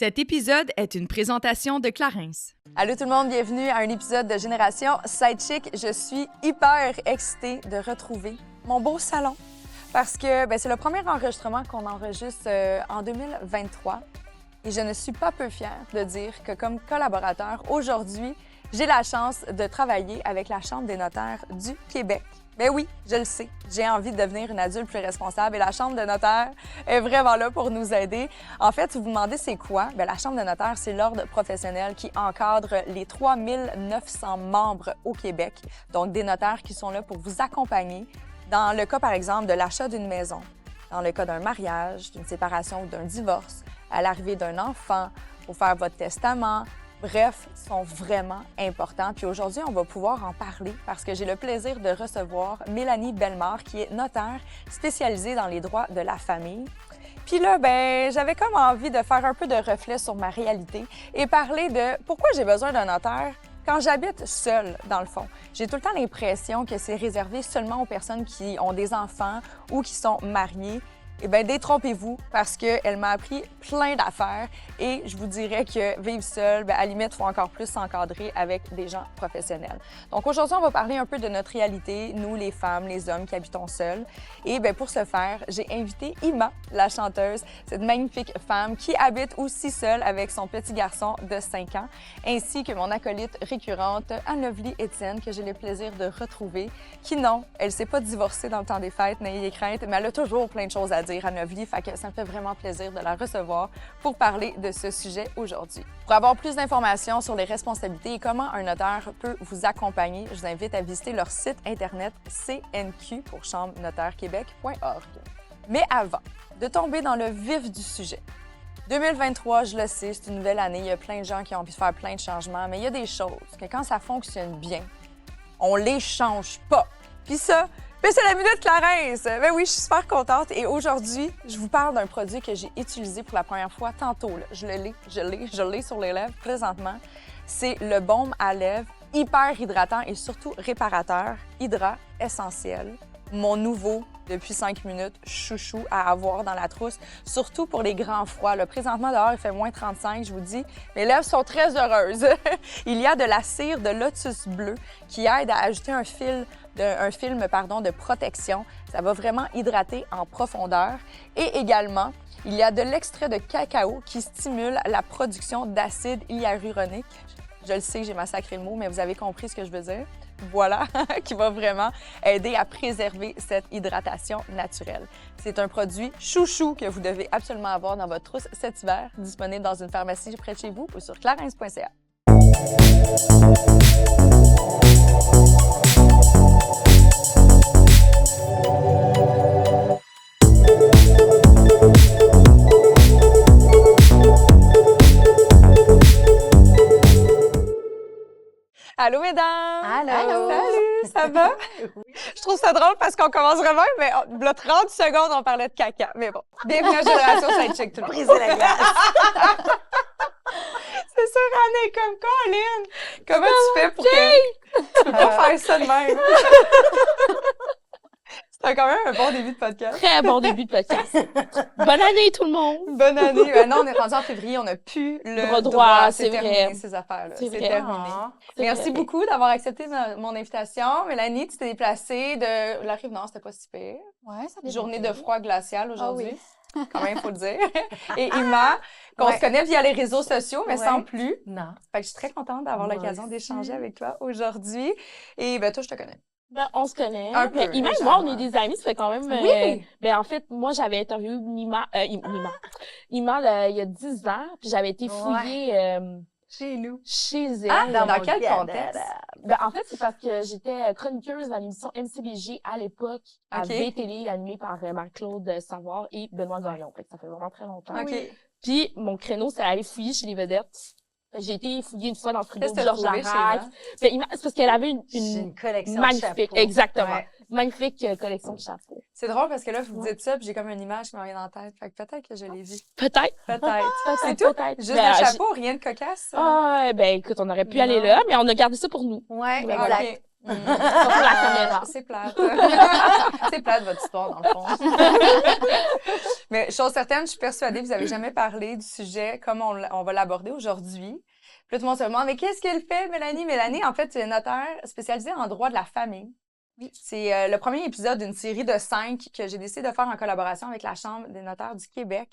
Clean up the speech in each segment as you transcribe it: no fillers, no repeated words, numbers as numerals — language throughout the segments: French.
Cet épisode est une présentation de Clarins. Allô tout le monde, bienvenue à un épisode de Génération Sidechick. Je suis hyper excitée de retrouver mon beau salon parce que c'est le premier enregistrement qu'on enregistre en 2023 et je ne suis pas peu fière de dire que comme collaborateur, aujourd'hui, j'ai la chance de travailler avec la Chambre des notaires du Québec. Ben oui, je le sais, j'ai envie de devenir une adulte plus responsable et la Chambre de notaires est vraiment là pour nous aider. En fait, si vous vous demandez c'est quoi, la Chambre de notaires, c'est l'ordre professionnel qui encadre les 3900 membres au Québec, donc des notaires qui sont là pour vous accompagner dans le cas, par exemple, de l'achat d'une maison, dans le cas d'un mariage, d'une séparation ou d'un divorce, à l'arrivée d'un enfant, pour faire votre testament. Bref, sont vraiment importants. Puis aujourd'hui, on va pouvoir en parler parce que j'ai le plaisir de recevoir Mélanie Bellemare, qui est notaire spécialisée dans les droits de la famille. Puis là, j'avais comme envie de faire un peu de reflet sur ma réalité et parler de pourquoi j'ai besoin d'un notaire quand j'habite seule, dans le fond. J'ai tout le temps l'impression que c'est réservé seulement aux personnes qui ont des enfants ou qui sont mariées. Eh bien, détrompez-vous parce qu'elle m'a appris plein d'affaires et je vous dirais que vivre seul, à la limite, il faut encore plus s'encadrer avec des gens professionnels. Donc aujourd'hui, on va parler un peu de notre réalité, nous, les femmes, les hommes qui habitons seuls. Et pour ce faire, j'ai invité Ima, la chanteuse, cette magnifique femme qui habite aussi seule avec son petit garçon de 5 ans, ainsi que mon acolyte récurrente, Anne-Lovely Étienne, que j'ai le plaisir de retrouver, qui non, elle ne s'est pas divorcée dans le temps des fêtes, n'ayez crainte, mais elle a toujours plein de choses à dire. Anne-Lovely, fait que ça me fait vraiment plaisir de la recevoir pour parler de ce sujet aujourd'hui. Pour avoir plus d'informations sur les responsabilités et comment un notaire peut vous accompagner, je vous invite à visiter leur site internet cnq pour chambre-notaire-québec.org. Mais avant de tomber dans le vif du sujet, 2023, je le sais, c'est une nouvelle année, il y a plein de gens qui ont envie de faire plein de changements, mais il y a des choses que quand ça fonctionne bien, on les change pas. Puis ça, c'est la minute Clarins! Oui, je suis super contente et aujourd'hui, je vous parle d'un produit que j'ai utilisé pour la première fois tantôt. Là. Je l'ai sur les lèvres présentement. C'est le baume à lèvres hyper hydratant et surtout réparateur, Hydra Essentiel. Mon nouveau, depuis 5 minutes, chouchou à avoir dans la trousse, surtout pour les grands froids. Là, présentement, dehors, il fait moins 35, je vous dis. Mes lèvres sont très heureuses. Il y a de la cire de lotus bleu qui aide à ajouter un film de protection. Ça va vraiment hydrater en profondeur. Et également, il y a de l'extrait de cacao qui stimule la production d'acide hyaluronique. Je le sais, j'ai massacré le mot, mais vous avez compris ce que je veux dire. Voilà, qui va vraiment aider à préserver cette hydratation naturelle. C'est un produit chouchou que vous devez absolument avoir dans votre trousse cet hiver, disponible dans une pharmacie près de chez vous ou sur clarins.ca. Allô, mesdames! Allô! Salut! Ça va? Oui. Je trouve ça drôle parce qu'on commence vraiment, mais là, 30 secondes, on parlait de caca. Mais bon, bienvenue à Génération Sidechick, tout le monde. Briser la glace! C'est sûr, Anne est comme Colin! Comment tu fais pour que tu peux pas faire ça de même? C'était quand même un bon début de podcast. Très bon début de podcast. Bonne année, tout le monde! Bonne année! Non, on est rendu en février, on n'a plus le droit. C'est terminé, vrai. Ces affaires-là. C'est terminé. Merci beaucoup d'avoir accepté mon invitation. Mélanie, tu t'es déplacée de la Rive-Nord, c'était pas si pire. Ouais, ça Journée de froid glacial aujourd'hui. Ah oui. Quand même, il faut le dire. Et Ima, qu'on se connaît via les réseaux sociaux, mais sans plus. Non. Fait que je suis très contente d'avoir l'occasion d'échanger avec toi aujourd'hui. Et toi, je te connais. On se connaît. Un peu. Ima et moi, on est des amis, ça fait quand même... Oui! En fait, moi, j'avais interviewé Ima, il y a 10 ans, puis j'avais été fouillée chez nous. Chez elle. Ah, dans quel contexte? En fait, c'est parce que j'étais chroniqueuse dans l'émission MCBG à l'époque, à VTL, animée par Marc-Claude Savard et Benoît Gagnon. Fait que ça fait vraiment très longtemps. Okay. Puis, mon créneau, c'est aller fouiller chez les vedettes. J'ai été fouillée une fois dans le frigo de Georges Larac. C'est parce qu'elle avait une collection magnifique, de chapeaux. Exactement. Ouais. Magnifique collection de chapeaux. C'est drôle parce que là, vous dites ça, puis j'ai comme une image qui me revient dans la tête. Fait que peut-être que je l'ai vue. Peut-être. C'est tout? Peut-être. Juste le chapeau, rien de cocasse? Écoute, on aurait pu aller là, mais on a gardé ça pour nous. Ouais, exact. Surtout la caméra. C'est plate. C'est plate, votre histoire, dans le fond. Mais chose certaine, je suis persuadée que vous n'avez jamais parlé du sujet comme on va l'aborder aujourd'hui. Puis là, tout le monde se demande, mais qu'est-ce qu'elle fait, Mélanie? Mélanie, en fait, c'est une notaire spécialisée en droit de la famille. Oui. C'est le premier épisode d'une série de 5 que j'ai décidé de faire en collaboration avec la Chambre des notaires du Québec.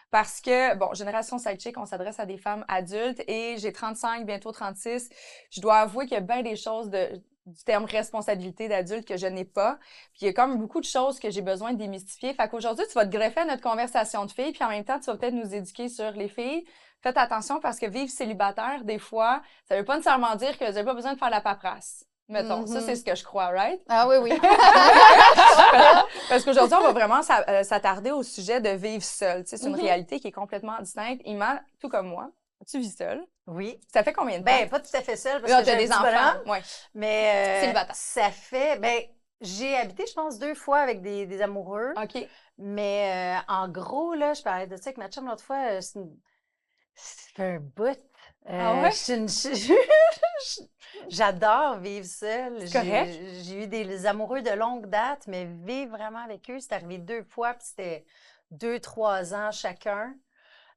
Parce que, bon, Génération Sidechick, on s'adresse à des femmes adultes et j'ai 35, bientôt 36. Je dois avouer qu'il y a bien des choses du terme responsabilité d'adulte que je n'ai pas. Puis il y a comme beaucoup de choses que j'ai besoin de démystifier. Fait qu'aujourd'hui, tu vas te greffer à notre conversation de filles, puis en même temps, tu vas peut-être nous éduquer sur les filles. Faites attention parce que vivre célibataire, des fois, ça veut pas nécessairement dire que vous n'avez pas besoin de faire la paperasse. Mettons, ça, c'est ce que je crois, right? Ah oui, oui. Parce qu'aujourd'hui, on va vraiment s'attarder au sujet de vivre seul. Tu sais, c'est une réalité qui est complètement distincte. Ima, tout comme moi, tu vis seule. Oui. Ça fait combien de temps? Ben, pas tout à fait seule parce Là, que t'as j'ai des un petit enfants. bonhomme, Ouais. mais Célibataire. ça fait... Ben, j'ai habité, je pense, 2 fois avec des amoureux. OK. Mais en gros, là, je parlais de ça avec ma chum l'autre fois, ça fait un bout. Ah ouais? J'adore vivre seule. C'est correct. J'ai eu des amoureux de longue date, mais vivre vraiment avec eux, c'est arrivé 2 fois, puis c'était 2-3 ans chacun.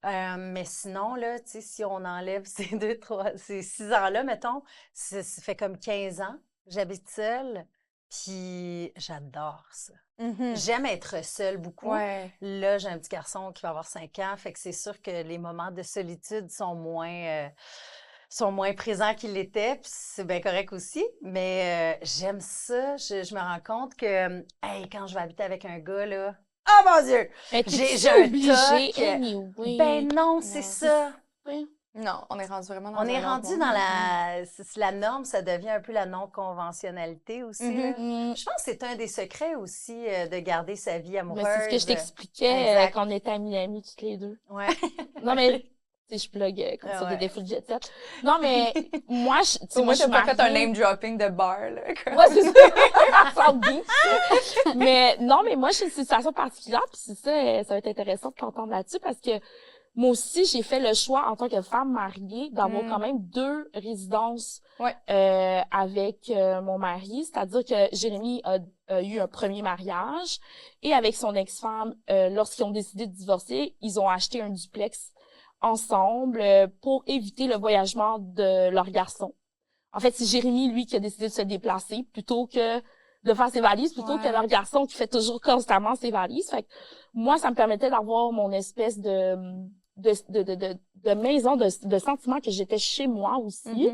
Mais sinon, là, tu sais, si on enlève ces 6 ans-là, mettons, ça fait comme 15 ans. J'habite seule, puis j'adore ça. J'aime être seule beaucoup. Ouais. Là, j'ai un petit garçon qui va avoir 5 ans, fait que c'est sûr que les moments de solitude sont moins présents qu'ils l'étaient, puis c'est bien correct aussi. Mais j'aime ça. Je me rends compte que, hey, quand je vais habiter avec un gars, là, oh mon Dieu! Mais J'ai un obligé toc. anyway. Ben non, c'est ça. Non, on est rendu vraiment dans On est un autre rendu monde. dans la norme, ça devient un peu la non-conventionnalité aussi. Là. Je pense que c'est un des secrets aussi de garder sa vie amoureuse. Mais c'est ce que je t'expliquais Exact. quand on était amis toutes les deux. Ouais. Non, mais, tu sais, je plug comme sur des défauts de jet set. Non, mais moi, tu sais, Moi, je j'ai suis pas fait un mariée. name dropping de bar, là. Ouais, c'est ça. Sans beef. Mais non, mais moi, je suis une situation particulière, puis c'est ça, ça va être intéressant de t'entendre là-dessus parce que moi aussi, j'ai fait le choix en tant que femme mariée d'avoir quand même 2 résidences avec mon mari. C'est-à-dire que Jérémy a eu un premier mariage et avec son ex-femme, lorsqu'ils ont décidé de divorcer, ils ont acheté un duplex ensemble pour éviter le voyagement de leur garçon. En fait, c'est Jérémy, lui, qui a décidé de se déplacer plutôt que de faire ses valises, plutôt que leur garçon qui fait toujours constamment ses valises. Fait que moi, ça me permettait d'avoir mon espèce de maison, de sentiment que j'étais chez moi aussi.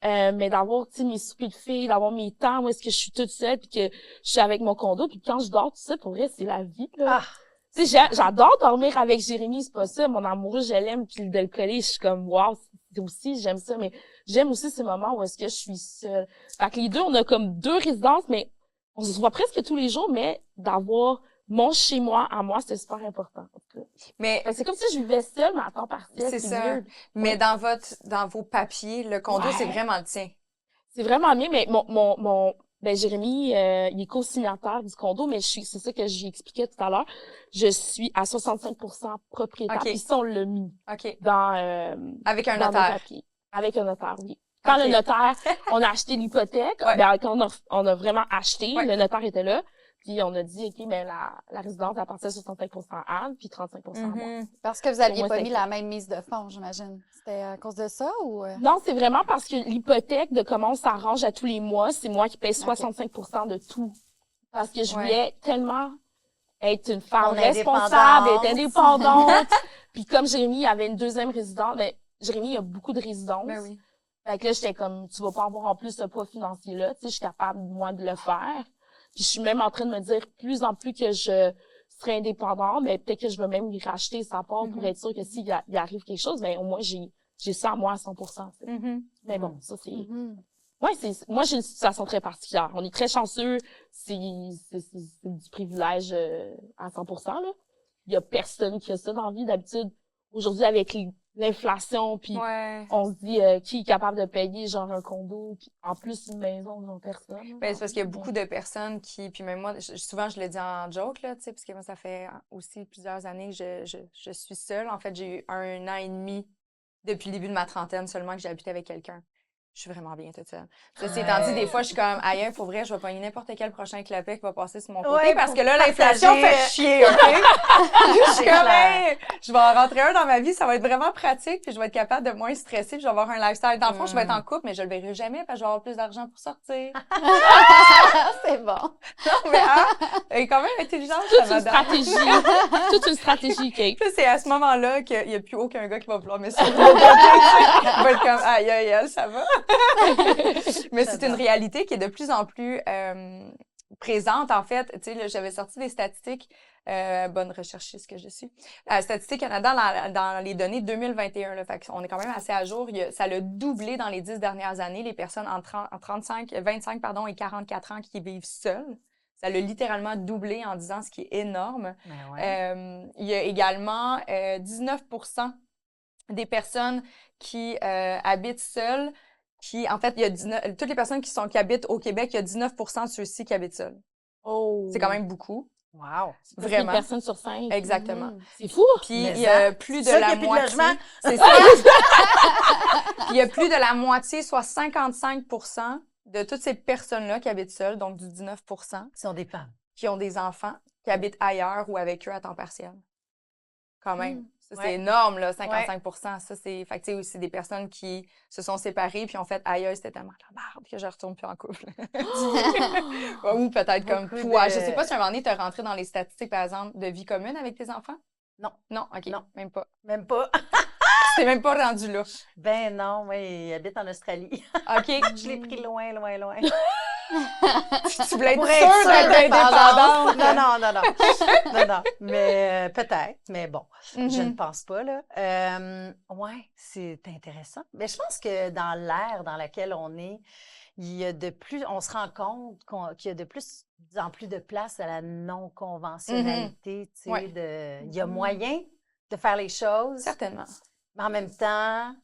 Mais d'avoir, tu sais, mes soupers de filles, d'avoir mes temps où est-ce que je suis toute seule puis que je suis avec mon condo puis quand je dors, tout ça, pour vrai, c'est la vie, là. Tu sais, j'adore dormir avec Jérémy, c'est pas ça. Mon amoureux, je l'aime puis de le coller, je suis comme, wow, c'est aussi, j'aime ça. Mais j'aime aussi ces moments où est-ce que je suis seule. Fait que les deux, on a comme 2 résidences, mais on se voit presque tous les jours, mais d'avoir mon chez-moi à moi, c'est super important. Mais c'est comme si je vivais seule, mais à temps partiel. c'est ça. Weird. Mais dans vos papiers, le condo, c'est vraiment le tien. C'est vraiment mieux, mais ben Jérémy, il est co-signataire du condo, mais c'est ça que j'ai expliqué tout à l'heure. Je suis à 65% propriétaire. Puis ça, on l'a mis dans avec un dans notaire. nos papiers. Avec un notaire, oui. Quand le notaire, on a acheté l'hypothèque, ben, quand on a vraiment acheté, le notaire était là. Puis on a dit, OK, mais la résidence, elle partait 65% à Anne, puis 35% à moi. Parce que vous aviez Pour moi, pas mis c'est la même mise de fonds, j'imagine. C'était à cause de ça ou... Non, c'est vraiment parce que l'hypothèque de comment on s'arrange à tous les mois, c'est moi qui paye 65% de tout. Parce que je voulais tellement être une femme responsable, être indépendante. Puis comme Jérémy avait une 2e résidence, ben Jérémy a beaucoup de résidences. Ben oui. Fait que là, j'étais comme, tu vas pas avoir en plus ce poids financier-là. Tu sais, je suis capable, moi, de le faire. Puis je suis même en train de me dire, plus en plus que je serai indépendante, ben peut-être que je vais même lui racheter sa part pour être sûr que s'il y arrive quelque chose, ben au moins j'ai ça à moi à 100%. Mais bon, ça c'est... Ouais, moi j'ai une situation très particulière. On est très chanceux, c'est du privilège à 100%, là. Il y a personne qui a ça dans la vie. D'habitude, aujourd'hui, avec l'inflation, puis on se dit qui est capable de payer genre un condo, puis en plus une maison, genre personne. Ben, c'est parce qu'il y a beaucoup de personnes qui, puis même moi, souvent je le dis en joke, là, tu sais, parce que moi, ça fait aussi plusieurs années que je suis seule. En fait, j'ai eu 1 an et demi depuis le début de ma trentaine seulement que j'ai habité avec quelqu'un. je suis vraiment bien toute seule. Ceci étant dit, des fois, je suis comme, aïe, pour vrai, je vais pogner n'importe quel prochain clapet qui va passer sur mon côté Ouais, parce pour que là, l'inflation partager, fait chier, OK? Je suis comme, clair. hey, je vais en rentrer un dans ma vie, ça va être vraiment pratique, puis je vais être capable de moins stresser, puis je vais avoir un lifestyle. Dans le fond, je vais être en couple, mais je le verrai jamais parce que je vais avoir plus d'argent pour sortir. C'est bon. Non, mais elle est quand même intelligente, Toute ça, une madame. stratégie. Toute une stratégie, Kate. Puis c'est à ce moment-là qu'il n'y a plus aucun gars qui va vouloir me suivre. Il va être comme, aïe, aïe, aïe, ça va. Mais c'est une réalité qui est de plus en plus présente, en fait. Tu sais, là, j'avais sorti des statistiques, bonne recherchiste que je suis. Statistique Canada dans les données 2021, là, fait on est quand même assez à jour. Ça l'a doublé dans les 10 dernières années, les personnes en 25 et 44 ans qui vivent seules. Ça l'a littéralement doublé en 10 ans, ce qui est énorme. Ben ouais. Il y a également 19% des personnes qui habitent seules, en fait, il y a toutes les personnes qui habitent au Québec, il y a 19% de ceux-ci qui habitent seuls. Oh. C'est quand même beaucoup. Wow. Vraiment. Une personne sur 5. Exactement. C'est fou. Puis Mais il y a ça, plus de c'est ça la qu'il y a plus de moitié. logement. C'est ça. Puis il y a plus de la moitié, soit 55% de toutes ces personnes-là qui habitent seules, donc du 19%, Ils sont des femmes. qui ont des enfants, qui habitent ailleurs ou avec eux à temps partiel. Quand même. Ça, c'est Ouais. énorme, là, 55%. Ça, c'est... Fait que, tu sais, aussi des personnes qui se sont séparées puis ont fait « Aïe, c'était tellement de la merde que je retourne plus en couple. » Ou peut-être comme Beaucoup toi. de- Je sais pas si à un moment donné, tu es rentré dans les statistiques, par exemple, de vie commune avec tes enfants? Non. Non, OK. Non. Même pas. Même pas. Tu t'es même pas rendu là. Ben non, oui, ils habitent en Australie. OK. Je l'ai pris loin, loin, loin. Tu voulais être Pour sûre être sûre d'être indépendante. Non, non, non, non. Non, non. Mais peut-être, mais bon, je ne Mhm. pense pas, là. Ouais, c'est intéressant. Mais je pense que dans l'ère dans laquelle on est, il y a on se rend compte qu'il y a de plus en plus de place à la non-conventionnalité, tu sais, Ouais. il y a moyen de faire les choses, Certainement. mais en même temps,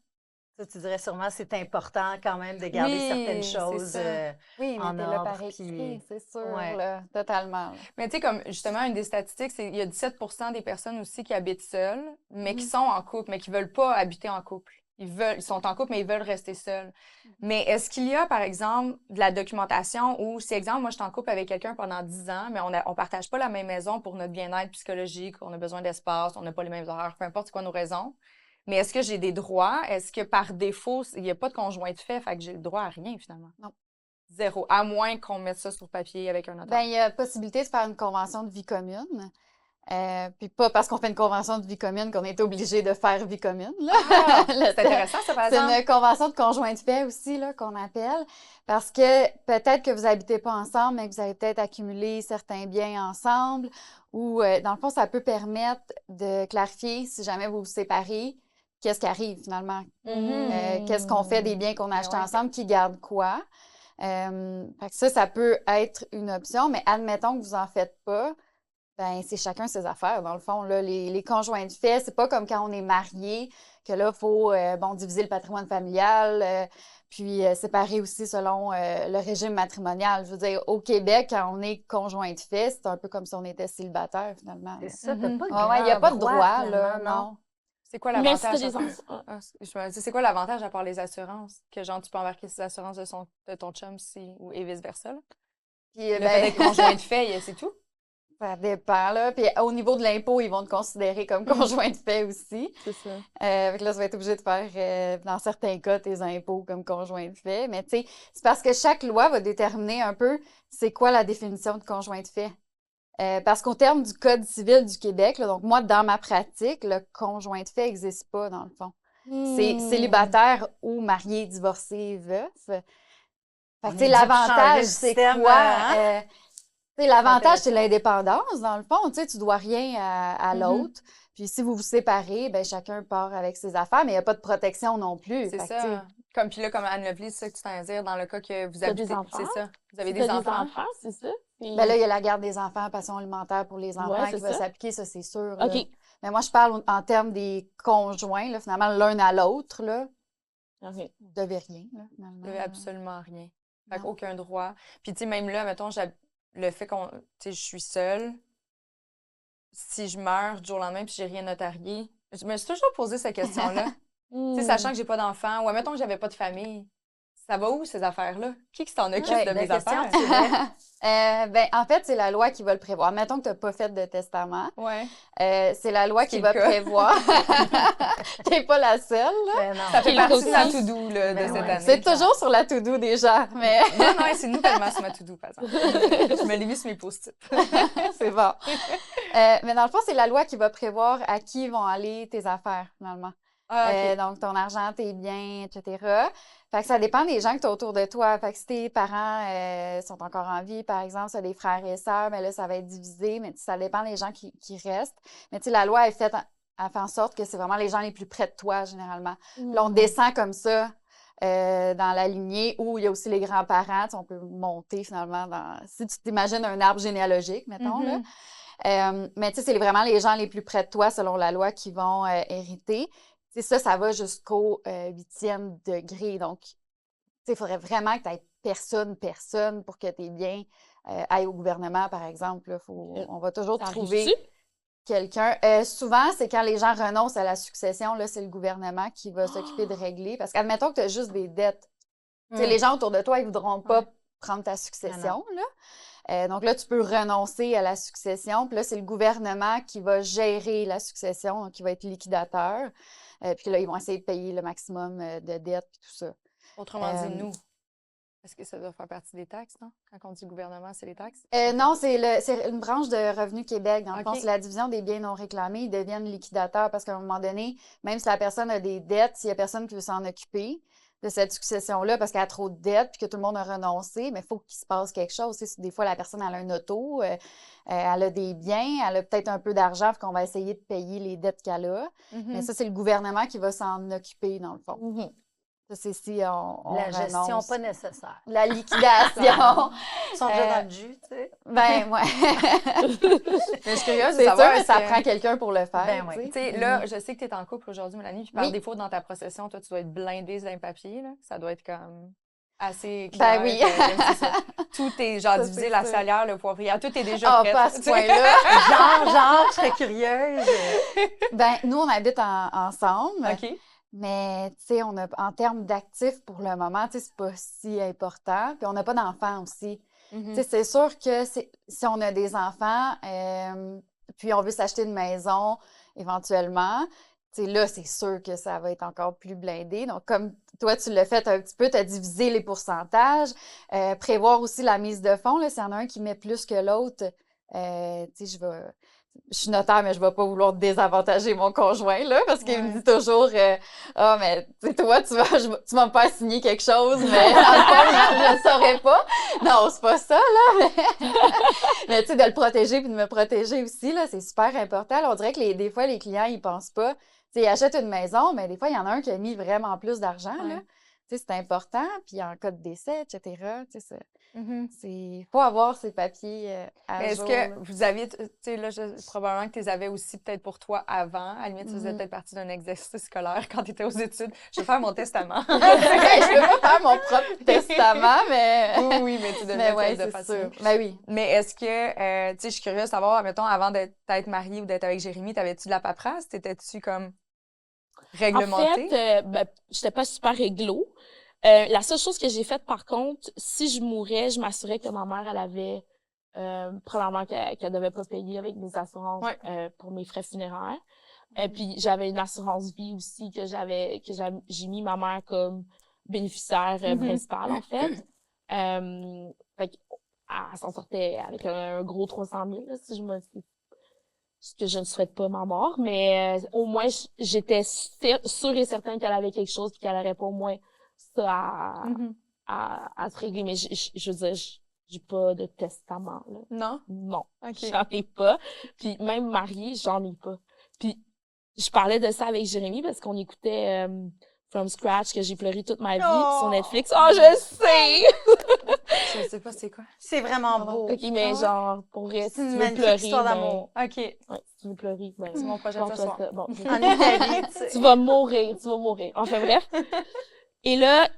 ça, tu dirais sûrement c'est important quand même de garder Oui, certaines c'est choses. ça. Oui, En mettez-le par ordre, écrit, puis- c'est sûr, Ouais. là, totalement. là. Mais tu sais, comme justement, une des statistiques, c'est qu'il y a 17% des personnes aussi qui habitent seules, mais qui Mhm. sont en couple, mais qui veulent pas habiter en couple. Ils sont en couple, mais ils veulent rester seuls. Mais est-ce qu'il y a, par exemple, de la documentation où, si, exemple, moi, je suis en couple avec quelqu'un pendant 10 ans, mais on partage pas la même maison pour notre bien-être psychologique, on a besoin d'espace, on n'a pas les mêmes horaires, peu importe c'est quoi nos raisons. Mais est-ce que j'ai des droits? Est-ce que par défaut, il n'y a pas de conjoint de fait, fait que j'ai le droit à rien, finalement? Non. Zéro. À moins qu'on mette ça sur papier avec un notaire. Ben, il y a possibilité de faire une convention de vie commune. Puis pas parce qu'on fait une convention de vie commune qu'on est obligé de faire vie commune. Là. Ah, Là, c'est intéressant, ça, par c'est exemple. une convention de conjoint de fait aussi là, qu'on appelle. Parce que peut-être que vous habitez pas ensemble, mais que vous avez peut-être accumulé certains biens ensemble. Ou, dans le fond, ça peut permettre de clarifier, si jamais vous vous séparez, qu'est-ce qui arrive finalement. Qu'est-ce qu'on fait des biens qu'on a achetés ouais. ensemble, qui garde quoi. Fait que ça peut être une option, mais admettons que vous en faites pas, ben c'est chacun ses affaires. Dans le fond, là, les conjoints de fait, c'est pas comme quand on est marié, que là, il faut diviser le patrimoine familial, puis séparer aussi selon le régime matrimonial. Je veux dire, au Québec, quand on est conjoint de fait, c'est un peu comme si on était célibataire, finalement. C'est là. ça, t'as Mhm. pas Il n'y a pas de grand droit, là, finalement, non. C'est quoi Mais si l'avantage? t'as des enfants. Ah, je me dis, c'est quoi l'avantage à part les assurances? Que genre, tu peux embarquer ces assurances de ton chum et vice-versa, là? Puis, Le fait d'être conjoint de fait, c'est tout? ça dépend, là. Puis au niveau de l'impôt, ils vont te considérer comme conjoint de fait aussi. C'est ça. Fait que là, tu vas être obligé de faire, dans certains cas, tes impôts comme conjoint de fait. Mais tu sais, c'est parce que chaque loi va déterminer un peu c'est quoi la définition de conjoint de fait. Parce qu'au terme du Code civil du Québec, là, donc moi, dans ma pratique, le conjoint de fait n'existe pas, dans le fond. C'est célibataire ou marié, divorcé, veuf. Fait que, On tu sais, est dû changer l'avantage, le c'est système, quoi? hein? Tu sais, l'avantage, c'est Intéressant. l'indépendance, dans le fond. Tu sais, tu dois rien à Mhm. l'autre. Puis si vous vous séparez, ben chacun part avec ses affaires, mais il n'y a pas de protection non plus. C'est Fait que, tu sais, ça. Puis là, comme Anne Lovely, c'est ça que tu t'en veux dire, dans le cas que vous T'as habitez. des enfants? C'est ça. Vous avez Si des t'as enfants. c'est ça. Puis- Ben là, il y a la garde des enfants, pension alimentaire pour les enfants Ouais, qui c'est va ça. s'appliquer, ça, c'est sûr. là. OK. Mais moi, je parle en termes des conjoints, là, finalement, l'un à l'autre, là. OK. Vous devez rien, là, finalement. Vous avez absolument rien. Fait Non. qu'aucun droit. Puis, tu sais, même là, mettons, le fait tu sais, je suis seule, si je meurs du jour au lendemain puis j'ai rien notarié, je me suis toujours posé cette question-là. Tu sais, sachant que j'ai pas d'enfant, ou mettons que j'avais pas de famille, Ça va où, ces affaires-là? Qui s'en occupe Ouais, de la mes question, affaires? c'est vrai. Ben, en fait, c'est la loi qui va le prévoir. Mettons que tu n'as pas fait de testament. Ouais. C'est la loi Ce qui qui est va le cas. prévoir. Tu n'es pas la seule. Là. Ben non. Ça fait Qui partie est de la aussi. to-do là, de Ben cette ouais. année. C'est toujours sur la to-do déjà, mais Non, non, c'est nous tellement sur ma to-do, par exemple. Je me l'ai mis sur mes post-it. c'est bon. Mais dans le fond, c'est la loi qui va prévoir à qui vont aller tes affaires, finalement. Ah, OK. Donc, ton argent, tes biens, etc. Fait que ça dépend des gens que tu as autour de toi. Fait que si tes parents sont encore en vie, par exemple, si tu as des frères et sœurs, mais là, ça va être divisé. Mais ça dépend des gens qui restent. Mais tu sais, la loi est faite à faire en sorte que c'est vraiment les gens les plus près de toi, généralement. Puis là, on descend comme ça dans la lignée où il y a aussi les grands-parents. Tu sais, on peut monter, finalement, si tu t'imagines un arbre généalogique, mettons, là. Mais tu sais, c'est vraiment les gens les plus près de toi, selon la loi, qui vont hériter. Tu sais, ça va jusqu'au 8e degré. Donc, tu sais, il faudrait vraiment que tu aies personne pour que tes biens aillent au gouvernement, par exemple. Là. On va toujours Ça trouver arrive-tu? quelqu'un. Souvent, c'est quand les gens renoncent à la succession, là, c'est le gouvernement qui va s'occuper de régler. Parce qu'admettons que tu as juste des dettes. Tu sais, les gens autour de toi, ils ne voudront pas prendre ta succession, là. Donc là, tu peux renoncer à la succession. Puis là, c'est le gouvernement qui va gérer la succession, qui va être liquidateur. Puis là, ils vont essayer de payer le maximum de dettes et tout ça. Autrement dit, nous. Est-ce que ça doit faire partie des taxes, non? Quand on dit gouvernement, c'est les taxes? Non, c'est une branche de Revenu Québec. Dans le fond, OK. c'est la division des biens non réclamés. Ils deviennent liquidateurs parce qu'à un moment donné, même si la personne a des dettes, s'il n'y a personne qui veut s'en occuper de cette succession-là parce qu'elle a trop de dettes puis que tout le monde a renoncé, mais il faut qu'il se passe quelque chose. Tu sais, des fois, la personne elle a un auto, elle a des biens, elle a peut-être un peu d'argent, qu'on va essayer de payer les dettes qu'elle a. Mais ça, c'est le gouvernement qui va s'en occuper, dans le fond. Ça, c'est si on La gestion renonce. pas nécessaire. La liquidation. Ils sont déjà dans le jus, tu sais. Ben, ouais. Mais je suis curieuse de C'est sûr, savoir, mais ça est-ce que- prend quelqu'un pour le faire. Ben ouais. tu Tu sais. sais, là, je sais que tu es en couple aujourd'hui, Mélanie, puis par Oui. défaut, dans ta procession, toi, tu dois être blindée d'un papier, là. Ça doit être comme assez clair. Ben oui. c'est ça. Tout est, genre, Ça, divisé, c'est la sûr. salière, le poivrier, tout est déjà Ah, prêt. pas à ce tu sais. point-là. Genre, je serais curieuse. Ben, nous, on habite ensemble. OK. Mais, tu sais, en termes d'actifs, pour le moment, tu sais, c'est pas si important. Puis, on n'a pas d'enfants aussi. Tu sais, c'est sûr que si on a des enfants, puis on veut s'acheter une maison éventuellement, tu sais, là, c'est sûr que ça va être encore plus blindé. Donc, comme toi, tu l'as fait un petit peu, tu as divisé les pourcentages. Prévoir aussi la mise de fonds, là, s'il y en a un qui met plus que l'autre, tu sais, je suis notaire, mais je ne vais pas vouloir désavantager mon conjoint, là, parce qu'il me dit toujours ah, mais tu sais, toi, tu vas me faire signer quelque chose, mais dans le fond, je ne saurais pas. Non, c'est pas ça, là. Mais tu sais, de le protéger puis de me protéger aussi, là, c'est super important. Là, on dirait que des fois, les clients, ils pensent pas. Tu sais, ils achètent une maison, mais des fois, il y en a un qui a mis vraiment plus d'argent, là. Tu sais, c'est important. Puis en cas de décès, etc., tu sais, il faut avoir ces papiers à Mais est-ce jour. que là. vous aviez, tu sais, là, probablement que tu les avais aussi peut-être pour toi avant. À la limite, ça faisait Mhm. peut-être partie d'un exercice scolaire quand tu étais aux études. Je vais faire mon testament. Je veux pas faire mon propre testament, mais... Oui, oui, mais tu devais Mais ouais, peut-être de c'est façon. sûr. Ben oui. Mais est-ce que, tu sais, je suis curieuse de savoir, mettons, avant d'être mariée ou d'être avec Jérémy, t'avais-tu de la paperasse? T'étais-tu comme réglementée? En fait, ben, j'étais pas super réglo. La seule chose que j'ai faite, par contre, si je mourais, je m'assurais que ma mère, elle avait, premièrement, qu'elle devait pas payer avec mes assurances pour mes frais funéraires. Puis j'avais une assurance vie aussi j'ai mis ma mère comme bénéficiaire principale, en fait. Fait qu'elle s'en sortait avec un gros 300 000, là, ce que je ne souhaite pas ma mort, mais au moins, j'étais sûre et certaine qu'elle avait quelque chose et qu'elle n'aurait pas au moins ça à se régler. Mais je veux dire, j'ai pas de testament, là. Non? Non. OK. J'en ai pas. Puis même mariée, j'en ai pas. Puis je parlais de ça avec Jérémy parce qu'on écoutait From Scratch, que j'ai pleuré toute ma vie sur Netflix. Oh, je sais! Je sais pas c'est quoi. C'est vraiment beau. OK, mais genre, pour vrai, si C'est une tu veux magnifique pleurer, histoire ben, d'amour. OK. ouais, si tu veux pleurer, ben, C'est mon projet de ce porte-toi soir. ça. Bon, En Italie, tu sais. tu vas mourir. Enfin, bref. Et là,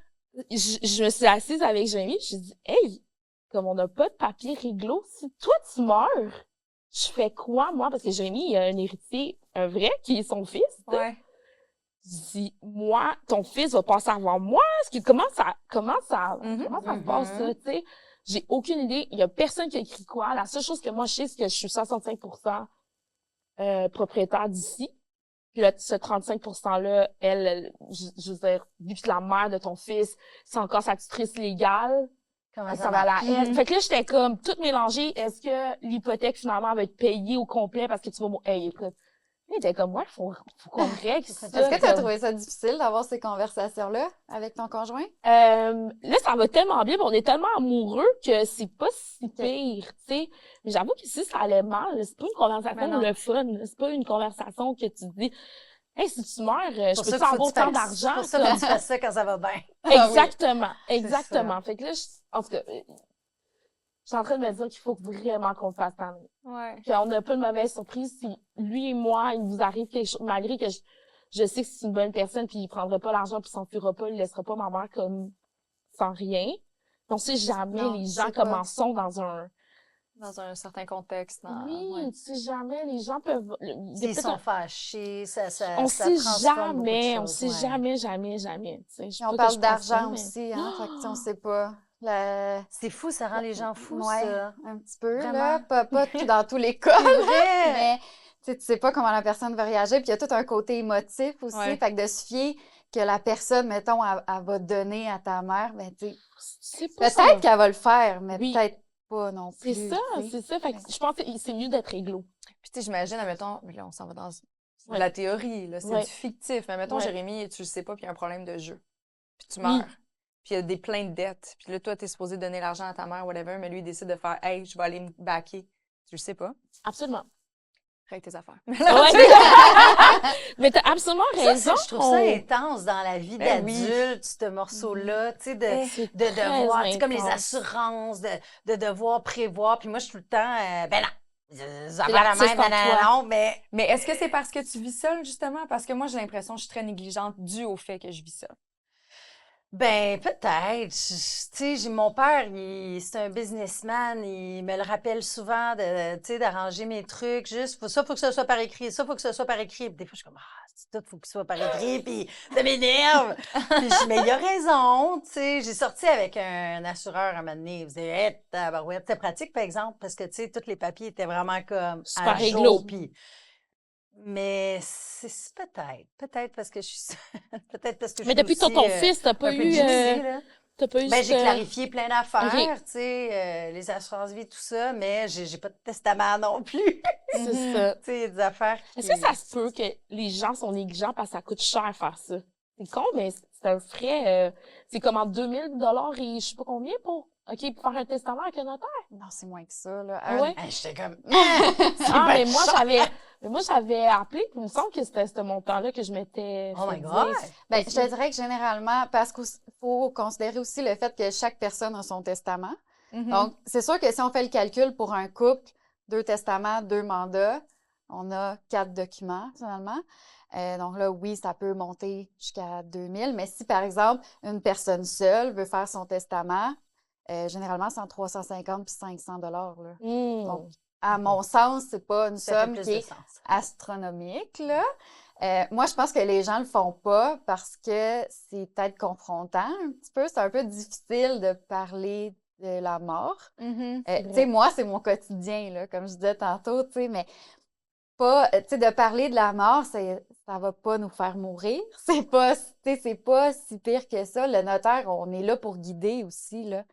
je me suis assise avec Jérémy, je dit, hey, comme on n'a pas de papier réglo, si toi tu meurs, je fais quoi, moi? Parce que Jérémy, il a un héritier, un vrai, qui est son fils. Ouais. dis, moi, ton fils va passer avant moi? Comment ça se passe, ça, tu sais? J'ai aucune idée. Il y a personne qui a écrit quoi. La seule chose que moi, je sais, c'est que je suis 65% propriétaire d'ici. Puis là, ce 35%-là, je veux dire, vu que la mère de ton fils, c'est encore sa tutrice légale, ça va à la haine. Fait que là, j'étais comme, toute mélangée. Est-ce que l'hypothèque, finalement, va être payée au complet parce que tu vas hey, écoute. Il était comme, ouais, faut qu'on règle ça. Est-ce que tu as trouvé ça difficile d'avoir ces conversations-là avec ton conjoint? Là, ça va tellement bien, on est tellement amoureux que c'est pas si pire, tu sais. Mais j'avoue que si ça allait mal, c'est pas une conversation le fun. C'est pas une conversation que tu dis, hey, si tu meurs, je peux-tu avoir autant d'argent? C'est pour ça que tu fais ça quand ça va bien. Exactement. Fait que là, en tout cas, je suis en train de me dire qu'il faut vraiment qu'on fasse ça. Ouais. Qu'on n'a pas de mauvaise surprise si lui et moi, il nous arrive quelque chose, malgré que je sais que c'est une bonne personne puis il prendra pas l'argent puis il s'enfuira pas, il laissera pas ma mère comme sans rien. On sait jamais les gens comment sont dans un certain contexte. Tu sais jamais, les gens peuvent... S'ils sont fâchés, ça on ça sait transforme beaucoup de jamais, choses, on sait jamais. Tu sais, On parle d'argent aussi, hein, fait que, on sait pas. C'est fou, ça rend les gens fous, ouais, ça. un petit peu, Vraiment. là. Pas dans tous les cas, C'est vrai! mais tu sais pas comment la personne va réagir. Puis il y a tout un côté émotif aussi. Ouais. Fait que de se fier que la personne, mettons, elle va donner à ta mère, ben tu sais, peut-être qu'elle va le faire, mais peut-être pas non plus. C'est ça. Fait que je pense que c'est mieux d'être réglo. Puis tu sais, j'imagine, admettons, là, on s'en va dans la théorie, là, c'est du fictif. Mais mettons, Jérémy, tu le sais pas, puis il y a un problème de jeu. Puis tu meurs. Puis il y a des plein de dettes. Puis là, toi, t'es supposé donner l'argent à ta mère, whatever, mais lui, il décide de faire « Hey, je vais aller me backer ». Tu le sais pas. Absolument. Règle tes affaires. Mais t'as absolument raison. Je trouve ça intense dans la vie d'adulte, ce morceau-là, tu sais, de devoir, tu sais, comme les assurances, de devoir prévoir. Puis moi, je suis tout le temps, ben non, ça va la même, non, mais... Mais est-ce que c'est parce que tu vis seule, justement? Parce que moi, j'ai l'impression que je suis très négligente dû au fait que je vis seule. Ben, peut-être. Tu sais, mon père, c'est un businessman. Il me le rappelle souvent tu sais, d'arranger mes trucs. Juste, faut que ça soit par écrit. Ça, faut que ça soit par écrit. Puis des fois, je suis comme, c'est tout, faut que ce soit par écrit. Puis ça m'énerve. Puis mais il a raison. Tu sais, j'ai sorti avec un assureur un moment donné. Il faisait, c'était pratique, par exemple, parce que, tu sais, tous les papiers étaient vraiment comme super à réglo. jour. Puis... Mais c'est peut-être parce que je suis peut-être parce que je suis Mais depuis aussi, ton fils, t'as pas eu ben, j'ai clarifié plein d'affaires, tu sais, les assurances vie, tout ça, mais j'ai pas de testament non plus. C'est ça. Tu sais, il y a des affaires qui... Est-ce que ça se peut que les gens sont négligents parce que ça coûte cher faire ça? C'est con, mais c'est un frais, c'est comme en 2000 $ et je sais pas combien pour faire un testament avec un notaire. Non, c'est moins que ça, là. J'étais comme... mais moi, j'avais appelé, puis il me semble que c'était ce montant-là que je m'étais Oh fait my God! dire. Ben, je te dirais que généralement, parce qu'il faut considérer aussi le fait que chaque personne a son testament. Donc, c'est sûr que si on fait le calcul pour un couple, 2 testaments, 2 mandats, on a 4 documents, finalement. Donc là, oui, ça peut monter jusqu'à 2000. Mais si, par exemple, une personne seule veut faire son testament, généralement, c'est entre 350 puis 500 $. Là. Donc, à mon sens, c'est pas une somme qui est astronomique, là. Moi, je pense que les gens le font pas parce que c'est peut-être confrontant un petit peu. C'est un peu difficile de parler de la mort. Tu sais, moi, c'est mon quotidien, là, comme je disais tantôt, tu sais, mais pas, tu sais, de parler de la mort, ça va pas nous faire mourir. C'est pas si pire que ça. Le notaire, on est là pour guider aussi, là.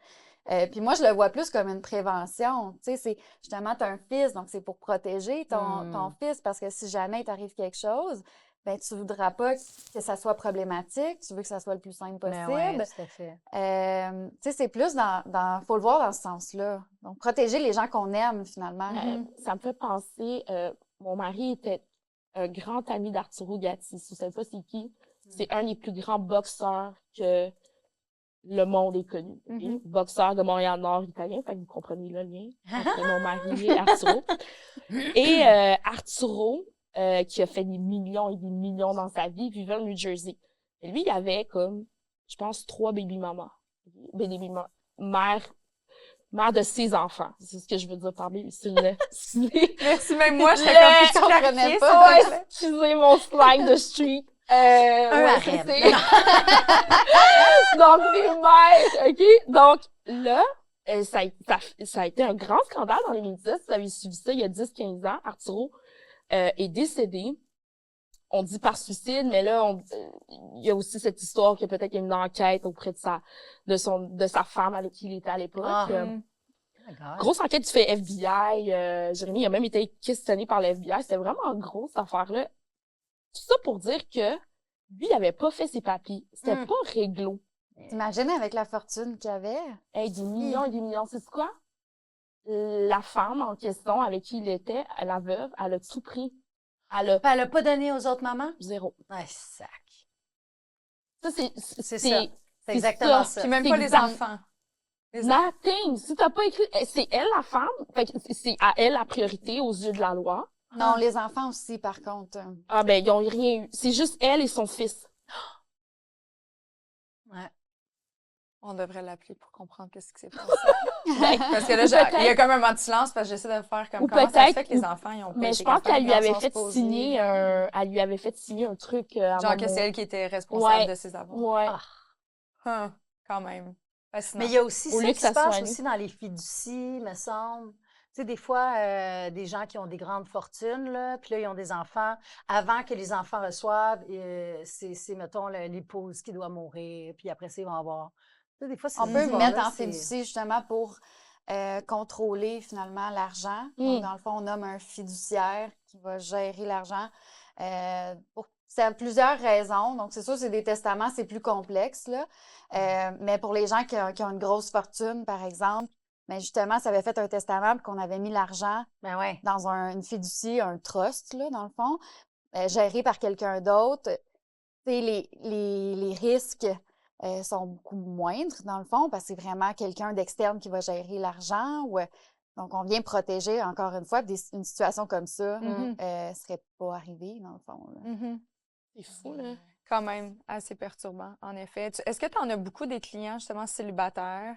Puis moi, je le vois plus comme une prévention. Tu sais, c'est justement, tu as un fils, donc c'est pour protéger ton fils, parce que si jamais il t'arrive quelque chose, ben tu voudras pas que ça soit problématique, tu veux que ça soit le plus simple possible. Oui, tout à fait. Tu sais, c'est plus faut le voir dans ce sens-là. Donc, protéger les gens qu'on aime, finalement. Ça me fait penser, mon mari était un grand ami d'Arturo Gatti. Si vous savez pas c'est qui, c'est un des plus grands boxeurs que le monde est connu. Boxeur de Montréal-Nord italien, fait que vous comprenez le lien entre mon mari et Arturo. Et Arturo, qui a fait des millions et des millions dans sa vie, vivait au New Jersey. Et lui, il avait comme, je pense, 3 baby-mamas. Mère de ses enfants. C'est ce que je veux dire par Merci, même moi, je comprenais pas. Excusez mon slang de street. Un c'est harem. Donc, les mères, OK? Donc, là, ça a été un grand scandale dans les médias. Si vous avez suivi ça il y a 10-15 ans, Arturo est décédé. On dit par suicide, mais là, il y a aussi cette histoire que peut-être qu'il y a une enquête auprès de sa femme avec qui il était à l'époque. Ah. Oh my God. Grosse enquête du fait FBI. Jérémy a même été questionné par le FBI. C'était vraiment gros, cette affaire-là. Tout ça pour dire que lui, il avait pas fait ses papiers. C'était pas réglo. T'imagines avec la fortune qu'il avait? Hey, des millions et des millions. C'est quoi? La femme en question avec qui il était, la veuve, elle a tout pris. Elle a pas donné aux autres mamans? 0. Ah, sac. Ça, C'est ça. C'est exactement ça. Puis même C'est pas les exact- enfants. Nothing. Si t'as pas écrit, c'est elle la femme. Fait que c'est à elle la priorité aux yeux de la loi. Non, les enfants aussi, par contre. Ah ben, ils ont rien eu. C'est juste elle et son fils. Ouais. On devrait l'appeler pour comprendre qu'est-ce qui s'est passé. Ben, Parce que là, peut-être- il y a comme un moment de silence parce que j'essaie de faire comme Ou comment ça se fait peut-être- que les enfants, ils ont pas Mais été je pense capables qu'elle lui dans avait son fait supposé. signer elle lui avait fait signer un truc à un Genre que moment. c'est elle qui était responsable Ouais. de ses avoirs. Ouais. Ah. Quand même. Fascinant. Mais il y a aussi Au ça lieu qui que se ça soit passe nous. aussi dans les fiducies, me semble. Tu sais, des fois, des gens qui ont des grandes fortunes, là, puis là, ils ont des enfants. Avant que les enfants reçoivent, c'est mettons, l'épouse qui doit mourir, puis après ça, ils vont avoir... Tu sais, des fois, On ces peut histoires-là, mettre en c'est- fiducie justement pour contrôler finalement l'argent. Donc, dans le fond, on nomme un fiduciaire qui va gérer l'argent. C'est à plusieurs raisons. Donc, c'est sûr, c'est des testaments, c'est plus complexe, là. Mais pour les gens qui ont une grosse fortune, par exemple, mais justement, ça avait fait un testament puis qu'on avait mis l'argent Ben ouais. dans une fiducie, un trust, là, dans le fond, géré par quelqu'un d'autre. Tu sais, les risques sont beaucoup moindres, dans le fond, parce que c'est vraiment quelqu'un d'externe qui va gérer l'argent. Donc, on vient protéger, encore une fois, une situation comme ça ne serait pas arrivée, dans le fond. Là. Mhm. C'est fou, là. Quand même, assez perturbant, en effet. Est-ce que tu en as beaucoup des clients, justement, célibataires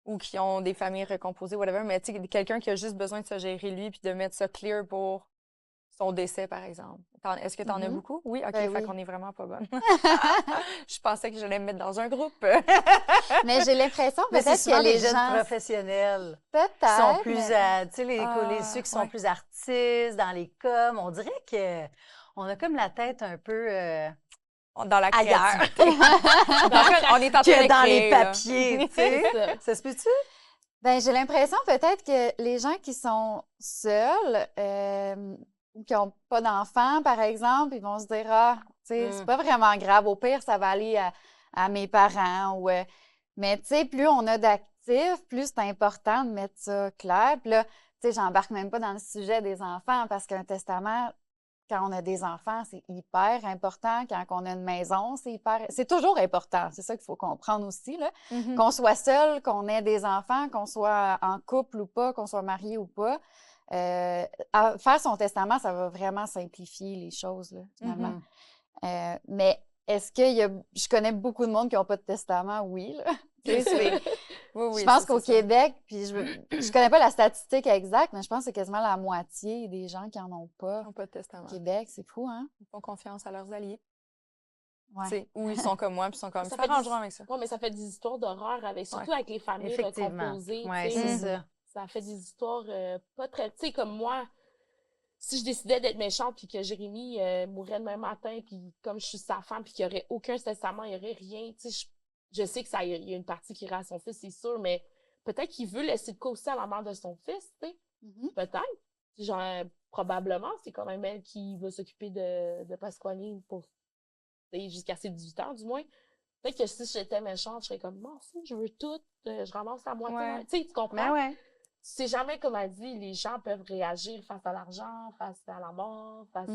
ou qui ont des familles recomposées, whatever, mais tu sais, quelqu'un qui a juste besoin de se gérer lui puis de mettre ça clear pour son décès, par exemple. Est-ce que tu en as beaucoup? Oui? OK, Ben fait oui. qu'on est vraiment pas bonne. Je pensais que j'allais me mettre dans un groupe. Mais j'ai l'impression Mais c'est peut-être souvent que les des jeunes gens... professionnels qui Peut-être, sont plus, mais- tu sais, ceux qui sont ouais. plus artistes, dans les coms. On dirait que on a comme la tête un peu Dans la ailleurs créativité. on est en train que dans les d'écrire, là. papiers, tu sais. C'est ça. Ça se peut-tu? Ben, j'ai l'impression peut-être que les gens qui sont seuls ou qui n'ont pas d'enfants, par exemple, ils vont se dire, ah, tu sais, c'est pas vraiment grave. Au pire, ça va aller à mes parents. Mais tu sais, plus on a d'actifs, plus c'est important de mettre ça clair. Puis là, tu sais, j'embarque même pas dans le sujet des enfants parce qu'un testament, quand on a des enfants, c'est hyper important. Quand on a une maison, c'est toujours important. C'est ça qu'il faut comprendre aussi, là. Mhm. Qu'on soit seul, qu'on ait des enfants, qu'on soit en couple ou pas, qu'on soit marié ou pas. Faire son testament, ça va vraiment simplifier les choses, là, finalement. Mais est-ce qu'il y a... Je connais beaucoup de monde qui n'ont pas de testament, oui, là. Tu sais, Oui, je pense ça, qu'au c'est ça. Québec, puis je connais pas la statistique exacte, mais je pense que c'est quasiment la moitié des gens qui en ont pas Ils n'ont pas de testament. au Québec. C'est fou, hein? Ils font confiance à leurs alliés. Ouais. Tu sais, ou ils sont comme moi, puis ils sont comme, Ça ça fait arrangeront avec ça. Ouais, mais ça fait des histoires d'horreur surtout avec les familles Effectivement. recomposées. Oui, tu sais. c'est ça. Ça fait des histoires pas très... Tu sais, comme moi, si je décidais d'être méchante puis que Jérémy mourrait demain matin puis comme je suis sa femme puis qu'il n'y aurait aucun testament, il n'y aurait rien, tu sais, je sais que il y a une partie qui irait à son fils, c'est sûr, mais peut-être qu'il veut laisser le cas aussi à la mère de son fils, tu sais. Peut-être. Genre, probablement, c'est quand même elle qui va s'occuper de Pasquale pour jusqu'à ses 18 ans, du moins. Peut-être que si j'étais méchante, je serais comme, non, si, je veux tout, je ramasse la moitié. Ouais. Tu sais, tu comprends? Ben ouais. Tu sais jamais, comme elle dit, les gens peuvent réagir face à l'argent, face à la mort, face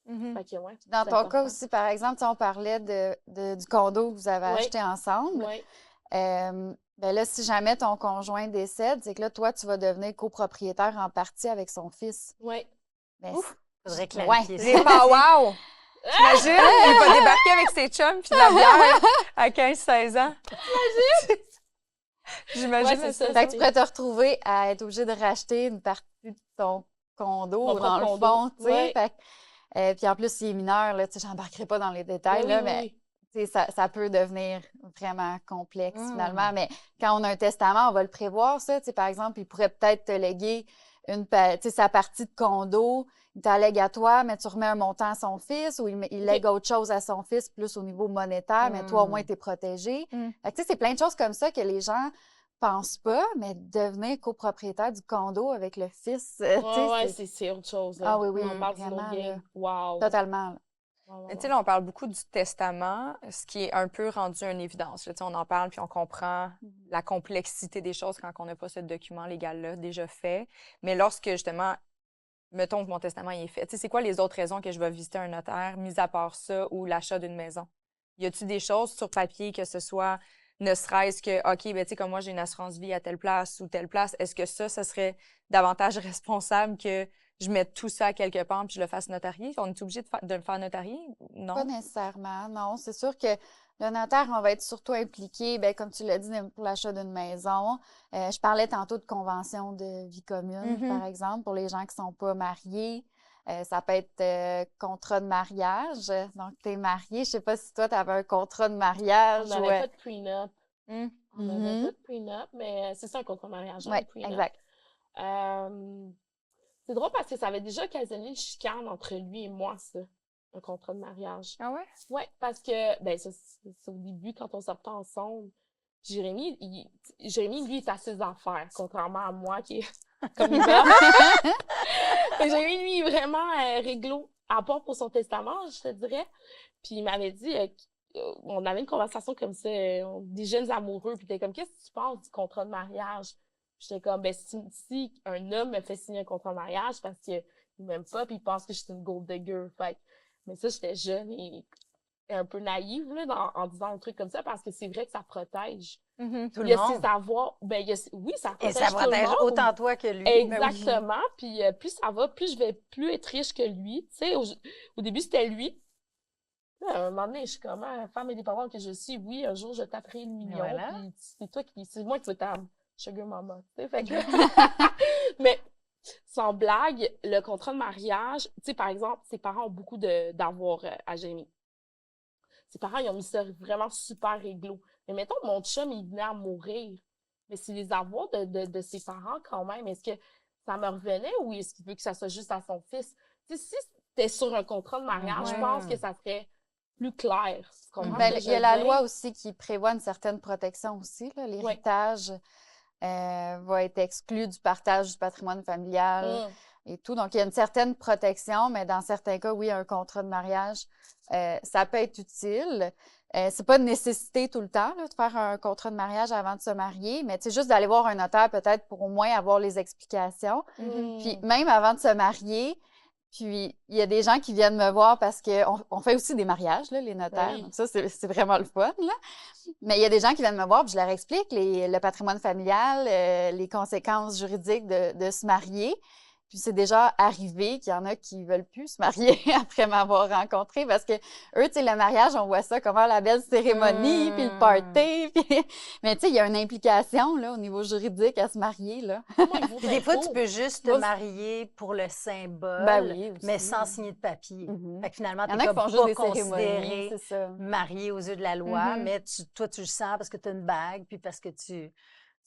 fait que, ouais, Dans c'est ton cas important. aussi, par exemple, tu sais, on parlait du condo que vous avez Oui. acheté ensemble. Ouais. Ben là, si jamais ton conjoint décède, c'est que là, toi, tu vas devenir copropriétaire en partie avec son fils. Ouais. Ben, Faudrait Ouais. clarifier ça. Les wow! T'imagines? Il va débarquer avec ses chums puis de la bière à 15-16 ans. J'imagine Ouais, c'est ça. Fait que tu pourrais te retrouver à être obligé de racheter une partie de ton condo, Mon dans propre le condo. fond, tu sais. Ouais. Fait que Puis en plus, s'il est mineur, là, tu sais, j'embarquerai pas dans les détails, là, mais tu sais, ça peut devenir vraiment complexe finalement. Mais quand on a un testament, on va le prévoir, ça. Tu sais, par exemple, il pourrait peut-être te léguer tu sais, sa partie de condo, il t'allègue à toi, mais tu remets un montant à son fils ou il lègue autre chose à son fils, plus au niveau monétaire, mais toi, au moins, tu es protégé. Fait que, tu sais, c'est plein de choses comme ça que les gens pensent pas, mais devenir copropriétaire du condo avec le fils, tu sais, c'est autre chose. Ah oui, On parle d'une vraiment, autre là. game. Wow. Totalement. Là. Mais tu sais, là, on parle beaucoup du testament, ce qui est un peu rendu une évidence. Là, tu sais, on en parle puis on comprend la complexité des choses quand on n'a pas ce document légal-là déjà fait. Mais lorsque, justement, mettons que mon testament il est fait, tu sais, c'est quoi les autres raisons que je vais visiter un notaire, mis à part ça ou l'achat d'une maison? Y a-t-il des choses sur papier que ce soit, ne serait-ce que, OK, ben tu sais, comme moi, j'ai une assurance vie à telle place ou telle place, est-ce que ça serait davantage responsable que je mette tout ça à quelque part puis je le fasse notarier? On est obligé de le faire notarier? Non? Pas nécessairement, non. C'est sûr que le notaire, on va être surtout impliqué, bien, comme tu l'as dit, pour l'achat d'une maison. Je parlais tantôt de convention de vie commune, par exemple, pour les gens qui ne sont pas mariés. Ça peut être contrat de mariage. Donc, tu es marié. Je ne sais pas si toi, tu avais un contrat de mariage. On n'avait pas de prenup. On n'avait Mhm. pas de prenup, mais c'est ça un contrat de mariage, Oui, un prenup. exact. C'est drôle parce que ça avait déjà occasionné une chicane entre lui et moi, ça, un contrat de mariage. Ah ouais? Ouais, parce que, ben, ça, c'est au début, quand on sortait ensemble, Jérémy, lui, est à ses affaires, contrairement à moi, qui est comme il va. Et Jérémy, lui, est vraiment réglo, à part pour son testament, je te dirais. Puis il m'avait dit, on avait une conversation comme ça, des jeunes amoureux, puis t'es comme, qu'est-ce que tu penses du contrat de mariage? J'étais comme, ben, si un homme me fait signer un contrat de mariage parce qu'il m'aime pas puis il pense que je suis une gold digger. Fait mais ça, j'étais jeune et un peu naïve, là, en disant un truc comme ça parce que c'est vrai que ça protège. Tout Il le y a monde. ses avoirs, ben, oui, ça Et protège ça tout le protège monde. autant toi que lui. Exactement. Puis plus ça va, plus je vais plus être riche que lui. Tu sais, au début, c'était lui. Là, à un moment donné, je suis comme, femme indépendante que je suis, oui, un jour, je taperai le million. Voilà. Puis c'est moi qui veux ta sugar mama. Tu sais, fait que... Mais, sans blague, le contrat de mariage, tu sais, par exemple, ses parents ont beaucoup d'avoir à Jérémy. Ses parents, ils ont mis ça vraiment super réglo. Mais mettons, mon chum, il venait à mourir. Mais c'est les avoirs de ses parents quand même. Est-ce que ça me revenait ou est-ce qu'il veut que ça soit juste à son fils? Tu sais, si c'était sur un contrat de mariage, je pense que ça serait plus clair. Tu comprends ce que Il je y a veux la dire? loi aussi qui prévoit une certaine protection aussi. L'héritage va être exclu du partage du patrimoine familial et tout. Donc, il y a une certaine protection, mais dans certains cas, oui, un contrat de mariage, ça peut être utile. C'est pas une nécessité tout le temps là, de faire un contrat de mariage avant de se marier, mais c'est juste d'aller voir un notaire peut-être pour au moins avoir les explications. Puis même avant de se marier, puis il y a des gens qui viennent me voir parce qu'on fait aussi des mariages, là, les notaires. Oui. Donc ça, c'est vraiment le fun, là. Mais il y a des gens qui viennent me voir, puis je leur explique le patrimoine familial, les conséquences juridiques de se marier. Puis c'est déjà arrivé qu'il y en a qui veulent plus se marier après m'avoir rencontré parce que eux, tu sais, le mariage, on voit ça comme la belle cérémonie, puis le party. Puis... Mais tu sais, il y a une implication là, au niveau juridique à se marier, là. Puis des fois, tu peux juste te marier pour le symbole, Ben oui, aussi. mais sans signer de papier. Fait que finalement, Il y tu en a n'es qui font pas juste des considéré cérémonies, c'est ça. marié aux yeux de la loi, mais toi, tu le sens parce que tu as une bague, puis parce que tu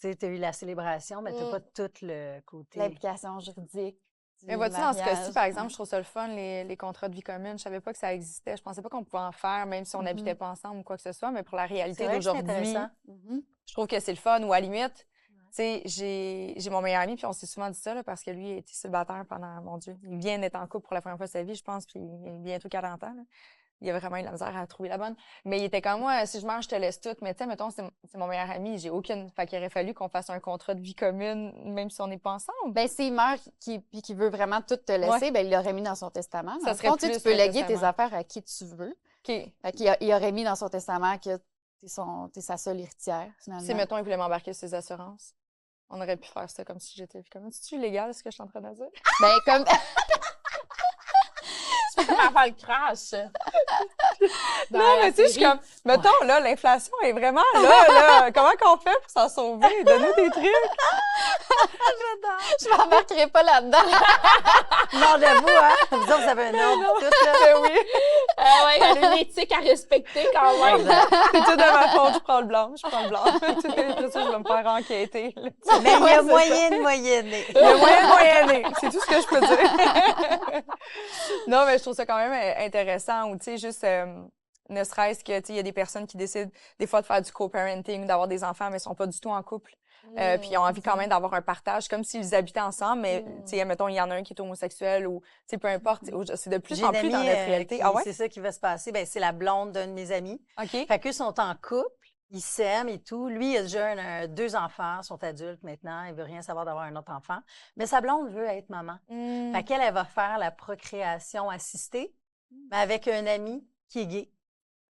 as eu la célébration, mais tu n'as pas tout le côté. L'implication juridique. Mais vois-tu, dans ce cas-ci, par exemple, je trouve ça le fun, les contrats de vie commune. Je savais pas que ça existait. Je pensais pas qu'on pouvait en faire, même si on n'habitait pas ensemble ou quoi que ce soit. Mais pour la réalité C'est vrai que c'est d'aujourd'hui, intéressant. je trouve que c'est le fun. Ou à la limite, tu sais, j'ai mon meilleur ami, puis on s'est souvent dit ça, là, parce que lui, il était célibataire pendant, mon Dieu, il vient d'être en couple pour la première fois de sa vie, je pense, puis il a bientôt 40 ans. Là. Il a vraiment eu de la misère à trouver la bonne. Mais il était comme moi, si je meurs, je te laisse tout. Mais tu sais, mettons, c'est mon meilleur ami, j'ai aucune. Fait qu'il aurait fallu qu'on fasse un contrat de vie commune, même si on n'est pas ensemble. Ben, s'il meurt puis qu'il veut vraiment tout te laisser, ben, il l'aurait mis dans son testament. Ça Dans serait le fond, tu plus peux le léguer tes testament. affaires à qui tu veux. OK. Fait qu'il aurait mis dans son testament que t'es sa seule héritière, finalement. Si, mettons, il voulait m'embarquer sur ses assurances, on aurait pu faire ça comme si j'étais comme. C'est-tu légal, ce que je suis en train de dire? Ben, comme... Tu peux faire le crash. dans Non, la mais tu sais, je suis série. comme, mettons, là, l'inflation est vraiment là. Comment qu'on fait pour s'en sauver? Donne-nous des trucs. Je m'embarquerai pas là-dedans. Non, j'avoue, hein? Vous autres, vous avez un ordre, tout, là. Ben oui, Ouais, il y a une éthique à respecter quand même. Exact. c'est tout de ma faute, je prends le blanc. Après ça, je vais me faire enquêter. Là. Mais il y Ouais, a c'est moyen de moyenner. Il y a moyen de moyenner, c'est tout ce que je peux dire. Non, mais je trouve ça quand même intéressant, ou tu sais, juste, ne serait-ce que, tu sais, il y a des personnes qui décident des fois de faire du co-parenting, d'avoir des enfants, mais ne sont pas du tout en couple. Puis ils ont envie quand même d'avoir un partage, comme s'ils habitaient ensemble, mais, tu sais, mettons, il y en a un qui est homosexuel, ou, tu sais, peu importe, c'est de plus J'ai en une plus dans amie, notre réalité. Ah ouais? c'est ça qui va se passer. Ben, c'est la blonde d'un de mes amis. OK. Fait qu'eux sont en couple, ils s'aiment et tout. Lui, il a déjà 2 enfants, ils sont adultes maintenant, il veut rien savoir d'avoir un autre enfant. Mais sa blonde veut être maman. Fait qu'elle, elle va faire la procréation assistée, mais avec un ami qui est gay.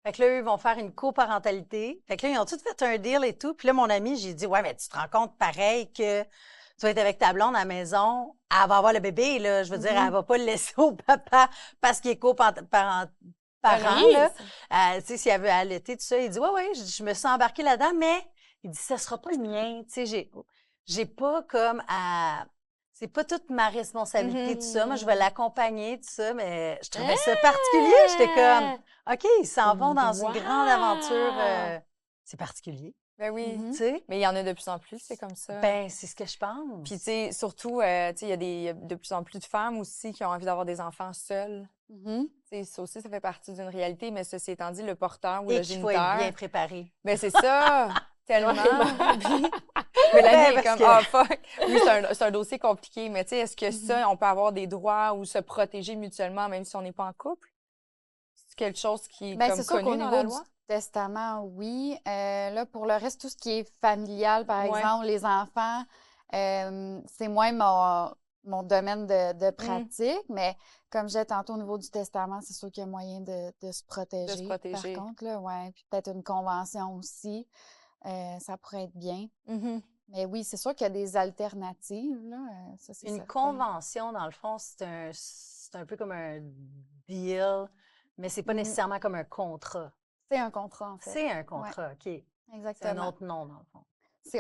Fait que là, eux vont faire une coparentalité. Fait que là, ils ont tout fait un deal et tout. Puis là, mon ami, j'ai dit, ouais, mais tu te rends compte pareil que tu vas être avec ta blonde à la maison, elle va avoir le bébé, là. Je veux dire, elle va pas le laisser au papa parce qu'il est coparent. Oui, Là. Tu sais, si elle veut allaiter, tout ça, il dit, ouais, je me suis embarquée là-dedans, mais il dit, ça sera pas le mien. Tu sais, j'ai pas comme à. C'est pas toute ma responsabilité, tout ça. Moi, je vais l'accompagner, tout ça, mais je trouvais ça particulier. J'étais comme, OK, ils s'en vont dans une grande aventure. C'est particulier, Ben oui. tu sais. Mais il y en a de plus en plus, c'est comme ça. Ben, c'est ce que je pense. Puis, tu sais, surtout, tu sais, il y a de plus en plus de femmes aussi qui ont envie d'avoir des enfants seules. Tu sais, ça aussi, ça fait partie d'une réalité, mais ceci étant dit, le porteur ou Et le qu'il faut être géniteur. bien préparé. Ben, c'est ça, tellement. Ouais. Mais la vie Ben, est comme, parce fuck. Oui, c'est un dossier compliqué, mais tu sais, est-ce que ça, on peut avoir des droits ou se protéger mutuellement, même si on n'est pas en couple? C'est quelque chose qui est Ben, comme c'est sûr qu'au connu dans niveau la du loi? testament, oui. Là, pour le reste, tout ce qui est familial, par Ouais. exemple, les enfants, c'est moins mon domaine de pratique, mais comme je disais tantôt, au niveau du testament, c'est sûr qu'il y a moyen de se protéger. protéger. Par contre, là, ouais. Puis peut-être une convention aussi, ça pourrait être bien. Mais oui, c'est sûr qu'il y a des alternatives, là. Ça, c'est Une certain. convention, dans le fond, c'est un peu comme un deal, mais c'est pas nécessairement comme un contrat. C'est un contrat, en fait. C'est un contrat, OK. C'est un Exactement. autre nom, dans le fond.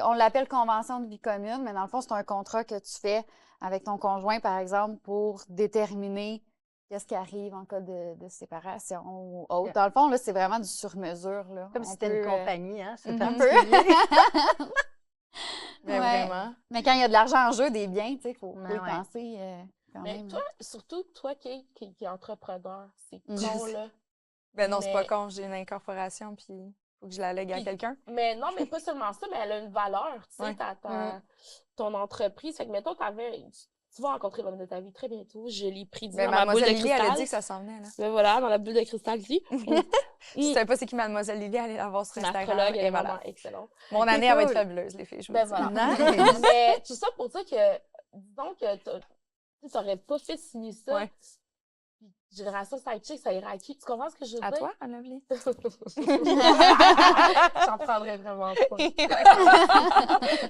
On l'appelle convention de vie commune, mais dans le fond, c'est un contrat que tu fais avec ton conjoint, par exemple, pour déterminer qu'est-ce qui arrive en cas de séparation ou autre. Ok. Dans le fond, là, c'est vraiment du sur-mesure, là. Comme On si c'était une peut, compagnie, hein? C'est Mhm. particulier. Ben, Ouais. vraiment. Mais quand il y a de l'argent en jeu, des biens, tu sais, il faut Ouais, y ouais. penser quand Mais même. toi, surtout toi qui est entrepreneur, c'est Mhm. con, là. Ben non, c'est pas Mais- con, j'ai une incorporation, puis il faut que je la lègue à Puis- quelqu'un. Mais non, mais pas seulement ça, mais elle a une valeur, tu sais, Ouais. ton entreprise. Fait que, mettons, tu vas rencontrer l'homme de ta vie très bientôt. Je l'ai pris dit Ben, dans ma boule de Mademoiselle Lily, elle a cristal. dit que ça s'en venait, là. Ben voilà, dans la bulle de cristal ici. Je savais pas c'est qui Mademoiselle Lily, allez la voir sur Une Instagram. astrologue, elle et est voilà. vraiment excellente. Mon Ok, année, elle va être cool. fabuleuse, les filles, je vous Ben le voilà. Nice. Mais tout ça pour dire que, disons que tu n'aurais pas fait signer ça. Ouais. Puis Génération Sidechick, ça irait à qui? Tu comprends ce que je veux À dire? toi, Anne-Lovely? J'en prendrais vraiment pas.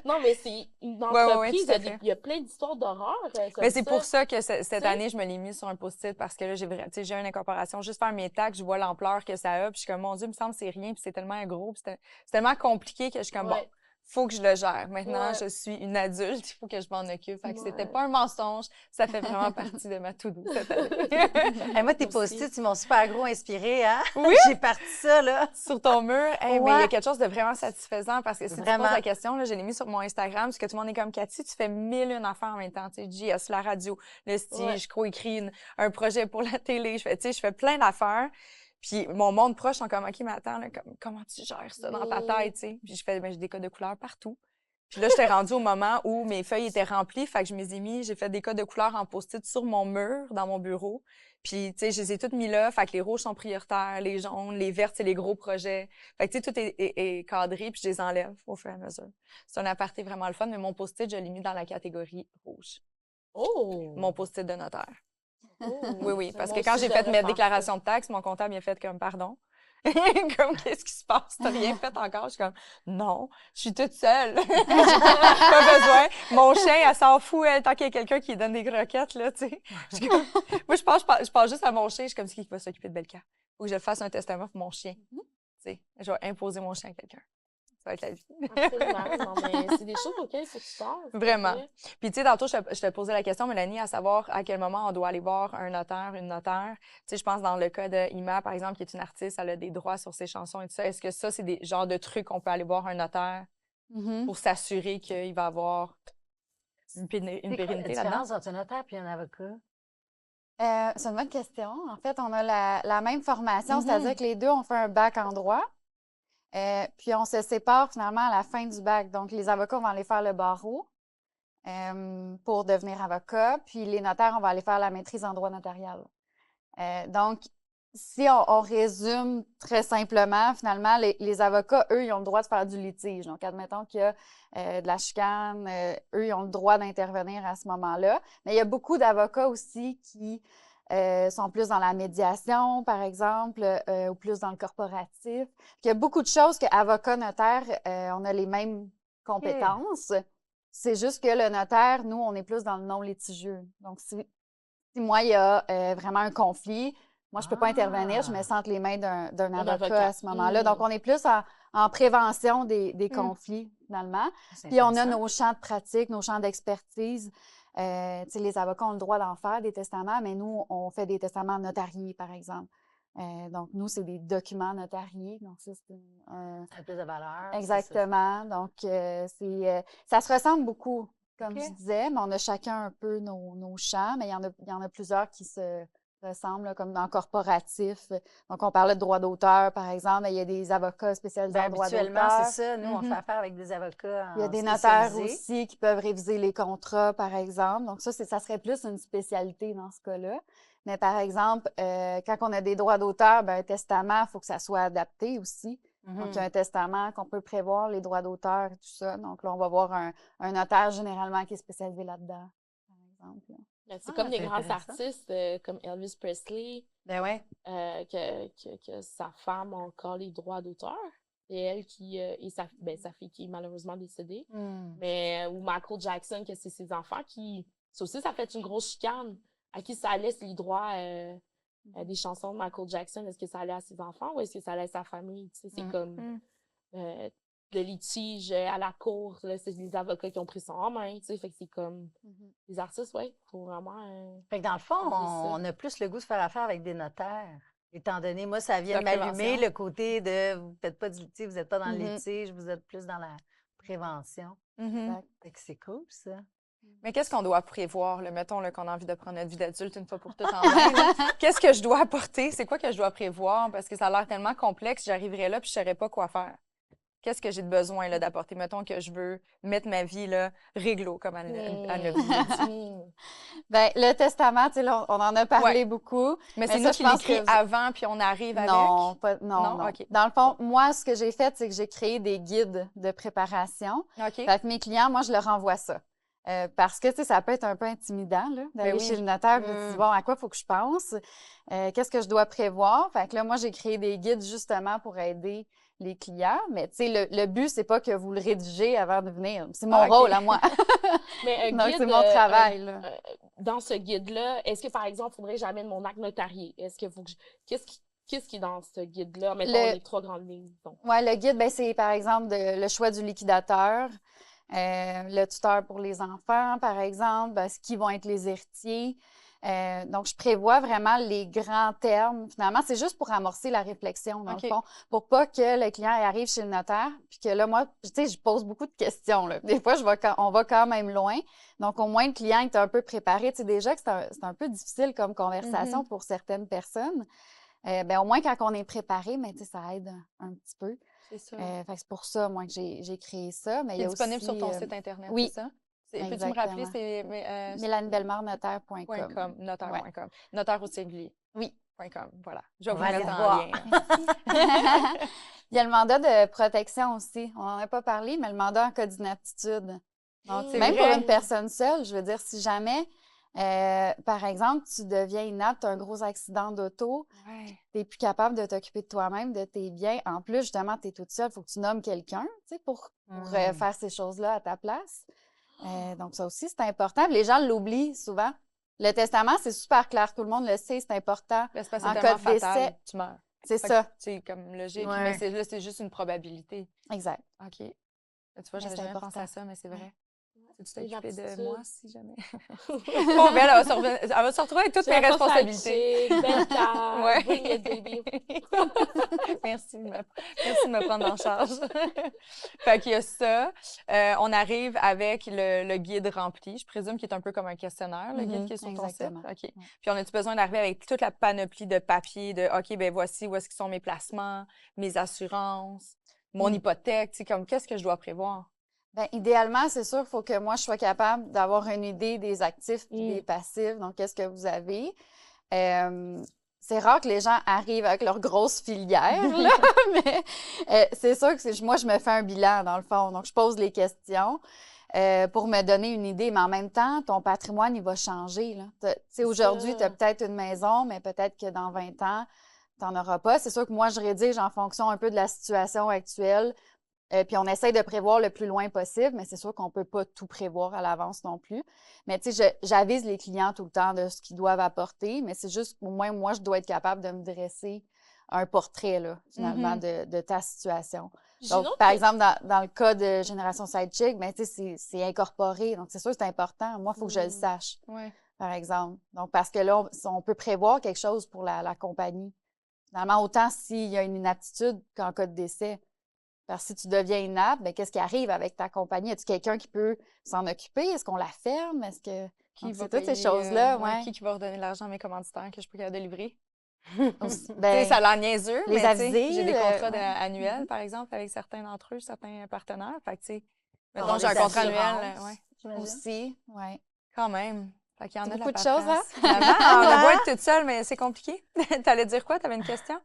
Non, mais c'est une Ouais, entreprise, tout à fait. il y a plein d'histoires d'horreur. Mais c'est pour ça que cette sais. année, je me l'ai mis sur un post-it parce que là, j'ai une incorporation. Juste faire mes taxes, je vois l'ampleur que ça a. Puis je suis comme, mon Dieu, il me semble que c'est rien. Puis c'est tellement gros. Puis c'est tellement compliqué que je suis comme, bon, Ouais. faut que je le gère. Maintenant, Ouais. je suis une adulte. Il faut que je m'en occupe. Fait que c'était Ouais. pas un mensonge. Ça fait vraiment partie de ma to-do cette année. Hey, moi, tes Moi aussi. post-it, ils m'ont super gros inspiré, hein? Oui? J'ai parti ça, là. Sur ton mur, hey, mais il y Ouais. a quelque chose de vraiment satisfaisant parce que si tu Vraiment. poses la question, là, je l'ai mis sur mon Instagram, parce que tout le monde est comme Cathy, tu fais 1001 affaires en même temps. Tu sais, JS, la radio, le style, Ouais. je co-écris un projet pour la télé, tu sais, je fais plein d'affaires. Puis mon monde proche sont comme, OK, mais attends, là, comment tu gères ça dans ta Oui. tête, tu sais? Puis je fais, ben, j'ai des codes de couleurs partout. Puis là, j'étais rendue au moment où mes feuilles étaient remplies, fait que je me les ai mis, j'ai fait des codes de couleurs en post-it sur mon mur, dans mon bureau. Puis, tu sais, je les ai toutes mis là, fait que les rouges sont prioritaires, les jaunes, les vertes, c'est les gros projets. Fait que, tu sais, tout est cadré, puis je les enlève au fur et à mesure. C'est un aparté vraiment le fun, mais mon post-it, je l'ai mis dans la catégorie rouge. Oh! Mon post-it de notaire. Oh. Oui, oui, parce Moi que quand aussi, j'ai fait j'aimerais mes faire déclarations de taxes, mon comptable il a fait comme, pardon, Comme, qu'est-ce qui se passe? T'as rien fait encore? Je suis comme, non, je suis toute seule. Pas besoin. Mon chien, elle s'en fout, elle, tant qu'il y a quelqu'un qui lui donne des croquettes, là, tu sais. Je suis comme- Moi, je pense juste à mon chien. Je suis comme, c'est qui va s'occuper de Belka? Faut que je fasse un testament pour mon chien. Tu sais, je vais imposer mon chien à quelqu'un. Ça va être la vie. Absolument. Non, mais c'est des choses auxquelles il faut que tu penses. Vraiment. Ouais. Puis, tu sais, tantôt, je te posais la question, Mélanie, à savoir à quel moment on doit aller voir un notaire, une notaire. Tu sais, je pense dans le cas de Ima, par exemple, qui est une artiste, elle a des droits sur ses chansons et tout ça. Est-ce que ça, c'est des genres de trucs qu'on peut aller voir un notaire Mhm. pour s'assurer qu'il va avoir une C'est quoi la pérennité là-dedans? différence entre un notaire et un avocat? C'est une bonne question. En fait, on a la même formation, Mhm. c'est-à-dire que les deux, on fait un bac en droit. Puis on se sépare finalement à la fin du bac. Donc, les avocats, on va aller faire le barreau pour devenir avocat. Puis les notaires, on va aller faire la maîtrise en droit notarial. Donc, si on résume très simplement, finalement, les avocats, eux, ils ont le droit de faire du litige. Donc, admettons qu'il y a de la chicane, eux, ils ont le droit d'intervenir à ce moment-là. Mais il y a beaucoup d'avocats aussi qui sont plus dans la médiation, par exemple, ou plus dans le corporatif. Il y a beaucoup de choses qu'avocats, notaires, on a les mêmes compétences. C'est juste que le notaire, nous, on est plus dans le non litigieux. Donc, si moi, il y a vraiment un conflit, moi, je peux pas intervenir, je me sens entre les mains d'un avocat à ce moment-là. Donc, on est plus en prévention des conflits, finalement. Puis, on a nos champs de pratique, nos champs d'expertise. Tu sais, les avocats ont le droit d'en faire des testaments, mais nous, on fait des testaments notariés, par exemple. Donc, nous, c'est des documents notariés. Donc, ça, c'est Ça a plus de valeur. exactement. Donc, ça se ressemble beaucoup, comme OK. je disais, mais on a chacun un peu nos champs, mais il y en a plusieurs qui se ressemblent, là, comme dans le corporatif. Donc, on parlait de droit d'auteur, par exemple, mais il y a des avocats spécialisés en droit Habituellement, d'auteur. c'est ça. Nous, on Mhm. fait affaire avec des avocats Il y a en des notaires spécialisés. aussi qui peuvent réviser les contrats, par exemple. Donc, ça serait plus une spécialité dans ce cas-là. Mais par exemple, quand on a des droits d'auteur, ben, un testament, il faut que ça soit adapté aussi. Donc, il y a un testament qu'on peut prévoir, les droits d'auteur et tout ça. Donc, là, on va voir un notaire généralement qui est spécialisé là-dedans, par exemple. là. C'est comme des c'est grands intéressant. artistes comme Elvis Presley, Ben ouais. que sa femme a encore les droits d'auteur. Et elle et sa fille qui est malheureusement décédée. Mais, ou Michael Jackson, que c'est ses enfants qui, ça aussi, ça fait une grosse chicane. À qui ça laisse les droits des chansons de Michael Jackson? Est-ce que ça allait à ses enfants ou est-ce que ça allait à sa famille? Tu sais, c'est comme le litige à la cour, là, c'est les avocats qui ont pris ça en main, tu sais, fait que c'est comme les artistes, ouais, faut vraiment... Fait que dans le fond, Enlever ça. on a plus le goût de faire affaire avec des notaires. Étant donné, moi, ça vient La de m'allumer prévention. le côté de vous faites pas du litige, vous n'êtes pas dans le Mhm. litige, vous êtes plus dans la prévention. Mhm. Fait que c'est cool, ça. Mais qu'est-ce qu'on doit prévoir? Là? Mettons là, qu'on a envie de prendre notre vie d'adulte une fois pour toutes en main. là. Qu'est-ce que je dois apporter? C'est quoi que je dois prévoir? Parce que ça a l'air tellement complexe, j'arriverai là puis je ne saurais pas quoi faire. Qu'est-ce que j'ai de besoin là, d'apporter? Mettons que je veux mettre ma vie là, réglo, comme Anne l'a dit. Ben, le testament, tu sais, là, on en a parlé beaucoup. Mais c'est ça, nous je qui pense l'écrit que avant puis on arrive avec? non, Non? non. OK. Dans le fond, moi, ce que j'ai fait, c'est que j'ai créé des guides de préparation. OK. Fait que mes clients, moi, je leur envoie ça. Parce que, tu sais, ça peut être un peu intimidant, là, d'aller oui. chez le notaire et de dire, bon, à quoi faut que je pense? Qu'est-ce que je dois prévoir? Fait que là, moi, j'ai créé des guides justement pour aider les clients. Mais, tu sais, le but, c'est pas que vous le rédigez avant de venir. C'est mon Ah, OK. rôle à moi. Mais un Donc, guide, c'est mon travail, là. dans ce guide-là, est-ce que, par exemple, il faudrait que j'amène mon acte notarié? Est-ce que faut que qu'est-ce qui est dans ce guide-là? Mettons les 3 grandes lignes. Donc. Ouais, le guide, ben, c'est par exemple le choix du liquidateur, le tuteur pour les enfants, par exemple, ce qui vont être les héritiers. Donc, je prévois vraiment les grands termes. Finalement, c'est juste pour amorcer la réflexion, dans OK. le fond, pour pas que le client arrive chez le notaire, puis que là, moi, tu sais, je pose beaucoup de questions, là. Des fois, on va quand même loin. Donc, au moins, le client est un peu préparé. Tu sais, déjà que c'est un peu difficile comme conversation pour certaines personnes. Ben, au moins, quand on est préparé, mais tu sais, ça aide un petit peu. C'est ça. Fait que c'est pour ça, moi, que j'ai créé ça. Mais il y C'est a disponible aussi, sur ton site Internet, oui, c'est ça? Peux-tu me exactement. rappeler? C'est MélanieBellemare-notaire.com. notaire.com. Ouais. Notaire au singulier. Oui. .com. Voilà. Je vais On vous va aller mettre en voir. lien. Il y a le mandat de protection aussi. On n'en a pas parlé, mais le mandat en cas d'inaptitude. Donc, C'est même vrai. pour une personne seule, je veux dire, si jamais Par exemple, tu deviens inapte, tu as un gros accident d'auto, Ouais. tu n'es plus capable de t'occuper de toi-même, de tes biens. En plus, justement, tu es toute seule, il faut que tu nommes quelqu'un, tu sais, pour faire ces choses-là à ta place. Donc, ça aussi, c'est important. Puis les gens l'oublient souvent. Le testament, c'est super clair. Tout le monde le sait, c'est important. Ben, c'est parce que En c'est cas tellement de décès, fatal, tu meurs. c'est Fait que ça. c'est comme logique, Ouais. mais là, c'est juste une probabilité. Exact. OK. Tu vois, Mais j'avais c'est jamais important. pensé à ça, mais c'est vrai. Tu t'es Les occupée de aptitudes. moi, si jamais. Bon, ben, elle va se retrouver avec toutes mes responsabilités. Belle carte, Ouais. bring it, baby. Merci de me prendre en charge. Fait qu'il y a ça. On arrive avec le guide rempli. Je présume qu'il est un peu comme un questionnaire, le guide qui est sur ton site. Exactement. OK. Puis on a-tu besoin d'arriver avec toute la panoplie de papiers de OK, ben voici où est-ce qu'ils sont mes placements, mes assurances, mon hypothèque, tu sais, comme qu'est-ce que je dois prévoir? Bien, idéalement, c'est sûr, il faut que moi, je sois capable d'avoir une idée des actifs et des passifs. Donc, qu'est-ce que vous avez? C'est rare que les gens arrivent avec leur grosse filière, là, mais c'est sûr que moi, je me fais un bilan, dans le fond. Donc, je pose les questions pour me donner une idée. Mais en même temps, ton patrimoine, il va changer, là. Tu sais, aujourd'hui, tu as peut-être une maison, mais peut-être que dans 20 ans, tu n'en auras pas. C'est sûr que moi, je rédige en fonction un peu de la situation actuelle. Puis on essaye de prévoir le plus loin possible, mais c'est sûr qu'on ne peut pas tout prévoir à l'avance non plus. Mais tu sais, j'avise les clients tout le temps de ce qu'ils doivent apporter, mais c'est juste, au moins, moi, je dois être capable de me dresser un portrait, là, finalement, de ta situation. Donc, par exemple, dans le cas de Génération Sidechick, ben, tu sais, c'est incorporé. Donc, c'est sûr que c'est important. Moi, il faut que je le sache, par exemple. Donc, parce que là, on peut prévoir quelque chose pour la compagnie. Finalement, autant s'il y a une inaptitude qu'en cas de décès. Parce que si tu deviens inapte, bien, qu'est-ce qui arrive avec ta compagnie? Y a-t-il quelqu'un qui peut s'en occuper? Est-ce qu'on la ferme? Est-ce que. Qui va c'est toutes ces payer, choses-là, ouais. Qui va redonner l'argent à mes commanditaires que je peux capable de livrer? Aussi, Tu sais, ben, ça a l'air niaiseux, les mais tu sais, aviser, j'ai des contrats ouais. annuels, par exemple, avec certains d'entre eux, certains partenaires. Fait que, tu sais, Avoir mettons, j'ai un des contrat assurances, annuel, ouais, j'imagine. aussi, oui. quand même. Fait qu'il y en C'est a de la beaucoup de choses, hein? paperasse. Finalement, on a beau être toute seule, mais c'est compliqué. T'allais dire quoi? T'avais une question?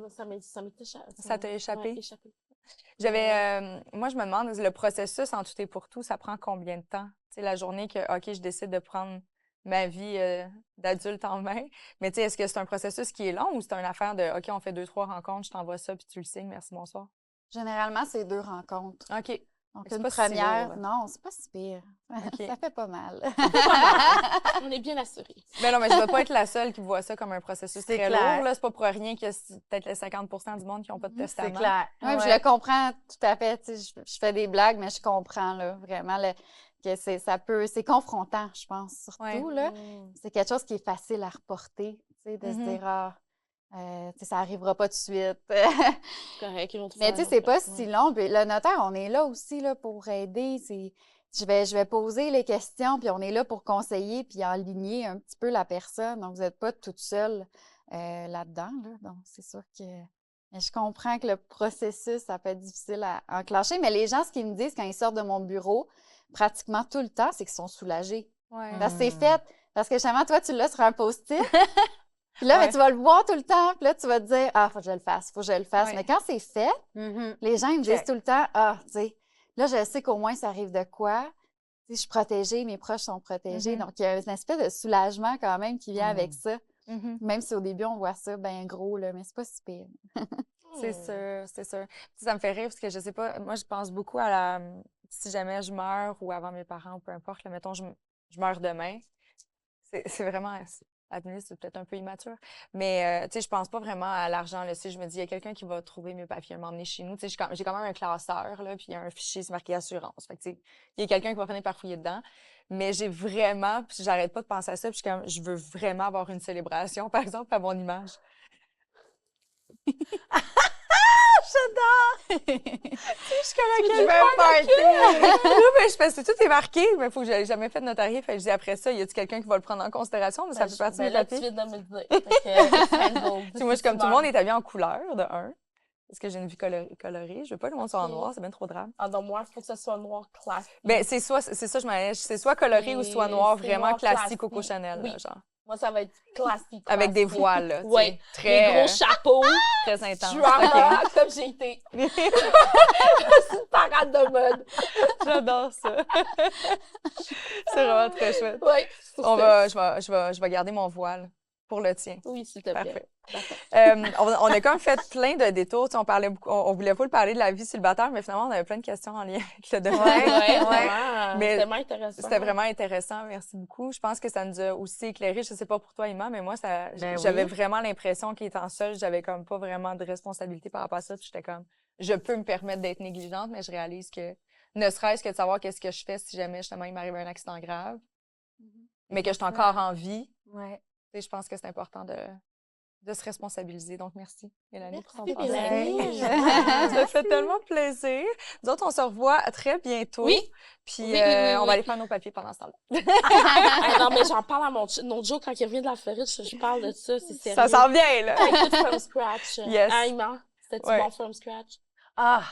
Ça m'est échappé. Ça t'a échappé? Ouais, échappé. Moi, je me demande, le processus en tout et pour tout, ça prend combien de temps? Tu sais, la journée que, OK, je décide de prendre ma vie d'adulte en main, mais tu sais, est-ce que c'est un processus qui est long ou c'est une affaire de, OK, on fait 2-3 rencontres, je t'envoie ça, puis tu le signes, merci, bonsoir? Généralement, c'est 2 rencontres. OK. Donc, C'est une pas si première, lourd. non, c'est pas si pire. OK. Ça fait pas mal. On est bien assurés. Ben non, mais je ne veux pas être la seule qui voit ça comme un processus C'est très clair. lourd. Là, c'est pas pour rien qu'il y a peut-être les 50 du monde qui n'ont pas de testament. C'est clair. Oui, je le comprends tout à fait. Tu sais, je fais des blagues, mais je comprends là, vraiment que c'est confrontant, je pense, surtout. Ouais. Là. C'est quelque chose qui est facile à reporter, tu sais, de se dire, tu sais, ça n'arrivera pas tout de suite. C'est correct, ils vont trouver Mais tu sais, c'est pas si long. Puis le notaire, on est là aussi là, pour aider. Je vais poser les questions, puis on est là pour conseiller, puis aligner un petit peu la personne. Donc, vous n'êtes pas toute seule là-dedans. Là. Donc, c'est sûr que... Mais je comprends que le processus, ça peut être difficile à enclencher. Mais les gens, ce qu'ils me disent quand ils sortent de mon bureau, pratiquement tout le temps, c'est qu'ils sont soulagés. Ouais. Parce que c'est fait. Parce que justement, toi, tu l'as sur un post-it. Puis là, ben, tu vas le voir tout le temps. Puis là, tu vas te dire, ah, faut que je le fasse, faut que je le fasse. Ouais. Mais quand c'est fait, les gens, ils me disent tout le temps, ah, tu sais, là, je sais qu'au moins, ça arrive de quoi. Tu sais, je suis protégée, mes proches sont protégés. Donc, il y a une espèce de soulagement quand même qui vient avec ça. Même si au début, on voit ça bien gros, là, mais c'est pas si pire. C'est sûr, c'est sûr. Puis ça me fait rire parce que je sais pas, moi, je pense beaucoup à la. Si jamais je meurs ou avant mes parents ou peu importe, là, mettons, je meurs demain. C'est vraiment. À tenir, c'est peut-être un peu immature. Mais, tu sais, je pense pas vraiment à l'argent. Là. Si je me dis, il y a quelqu'un qui va trouver mes papiers, m'emmener chez nous. Tu sais, j'ai quand même un classeur, là, puis il y a un fichier, c'est marqué assurance. Fait que, tu sais, il y a quelqu'un qui va finir par fouiller dedans. Mais j'ai vraiment, puis j'arrête pas de penser à ça, puis je veux vraiment avoir une célébration, par exemple, à mon image. J'adore! Je suis comme Tu veux un party? Oui, mais je pense que tout est marqué, mais il faut que j'aie jamais fait de notarié. Fait que je dis après ça, y a-t-il quelqu'un qui va le prendre en considération? Mais ça fait partie de mes là, tu papiers. viens de me le dire. Fait que, Tu sais, moi, je suis comme tout le monde est habillé en couleur, de un. Parce que j'ai une vie colorée. Je veux pas que le monde soit en noir, c'est bien trop drame. Ah, donc, moi, il faut que ce soit noir classique. Ben, c'est ça, je m'en allais. C'est soit coloré ou soit noir, C'est vraiment noir classique Coco classique. Chanel, Oui. là, genre. Moi, ça va être classique. Avec des voiles, là. tu sais, Oui. Très, Les gros chapeaux. très intense. Drama, comme j'ai été. C'est une parade de mode. J'adore ça. C'est vraiment très chouette. Oui. Je vais garder mon voile pour le tien. Oui, s'il te plaît. Parfait. D'accord. On a comme fait plein de détours. Tu sais, on parlait beaucoup, on voulait pas parler de la vie célibataire, mais finalement, on avait plein de questions en lien avec le domaine. Ouais, Ouais. vraiment. Mais C'était vraiment intéressant. C'était vraiment intéressant. Merci beaucoup. Je pense que ça nous a aussi éclairé. Je sais pas pour toi, Emma, mais moi, j'avais oui. vraiment l'impression qu'étant seule, j'avais comme pas vraiment de responsabilité par rapport à ça. Puis j'étais comme, je peux me permettre d'être négligente, mais je réalise que, ne serait-ce que de savoir qu'est-ce que je fais si jamais, justement, il m'arrive un accident grave, mais que je suis encore en vie. Ouais. Tu sais, je pense que c'est important de se responsabiliser. Donc, merci, Mélanie, pour ton Merci, partage. Mélanie. Ça me fait tellement plaisir. Nous autres, on se revoit très bientôt. Oui. Puis, Oui, on oui. va aller faire nos papiers pendant ce temps-là. Ah, non, mais j'en parle à mon Joe quand il revient de la Floride. Je parle de ça, c'est sérieux. Ça s'en vient, là. Tout from scratch. Yes. Ah, Emma, c'était-tu Ouais. bon from scratch? Ah,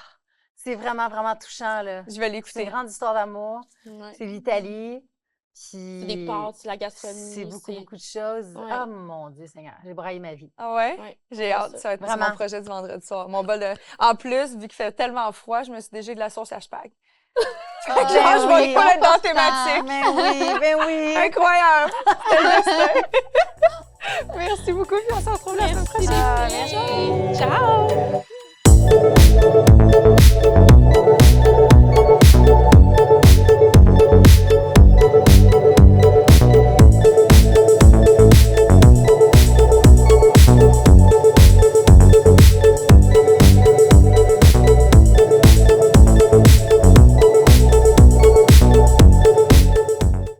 c'est vraiment, vraiment touchant, là. Je vais C'est l'écouter. une grande histoire d'amour. Ouais. C'est l'Italie. Puis... C'est des pâtes, c'est la gastronomie. C'est beaucoup, beaucoup de choses. Ouais. Ah, mon Dieu Seigneur, j'ai braillé ma vie. Ah ouais? Ouais. J'ai hâte. Ça va être Vraiment. mon projet du vendredi soir. Mon bol de... En plus, vu qu'il fait tellement froid, je me suis déjà de la sauce à spag. Fait que là, je vais pas être dans la thématique. Ben oui. Incroyable! C'était le destin. Merci beaucoup, puis on se retrouve la semaine prochaine. Merci. Ciao!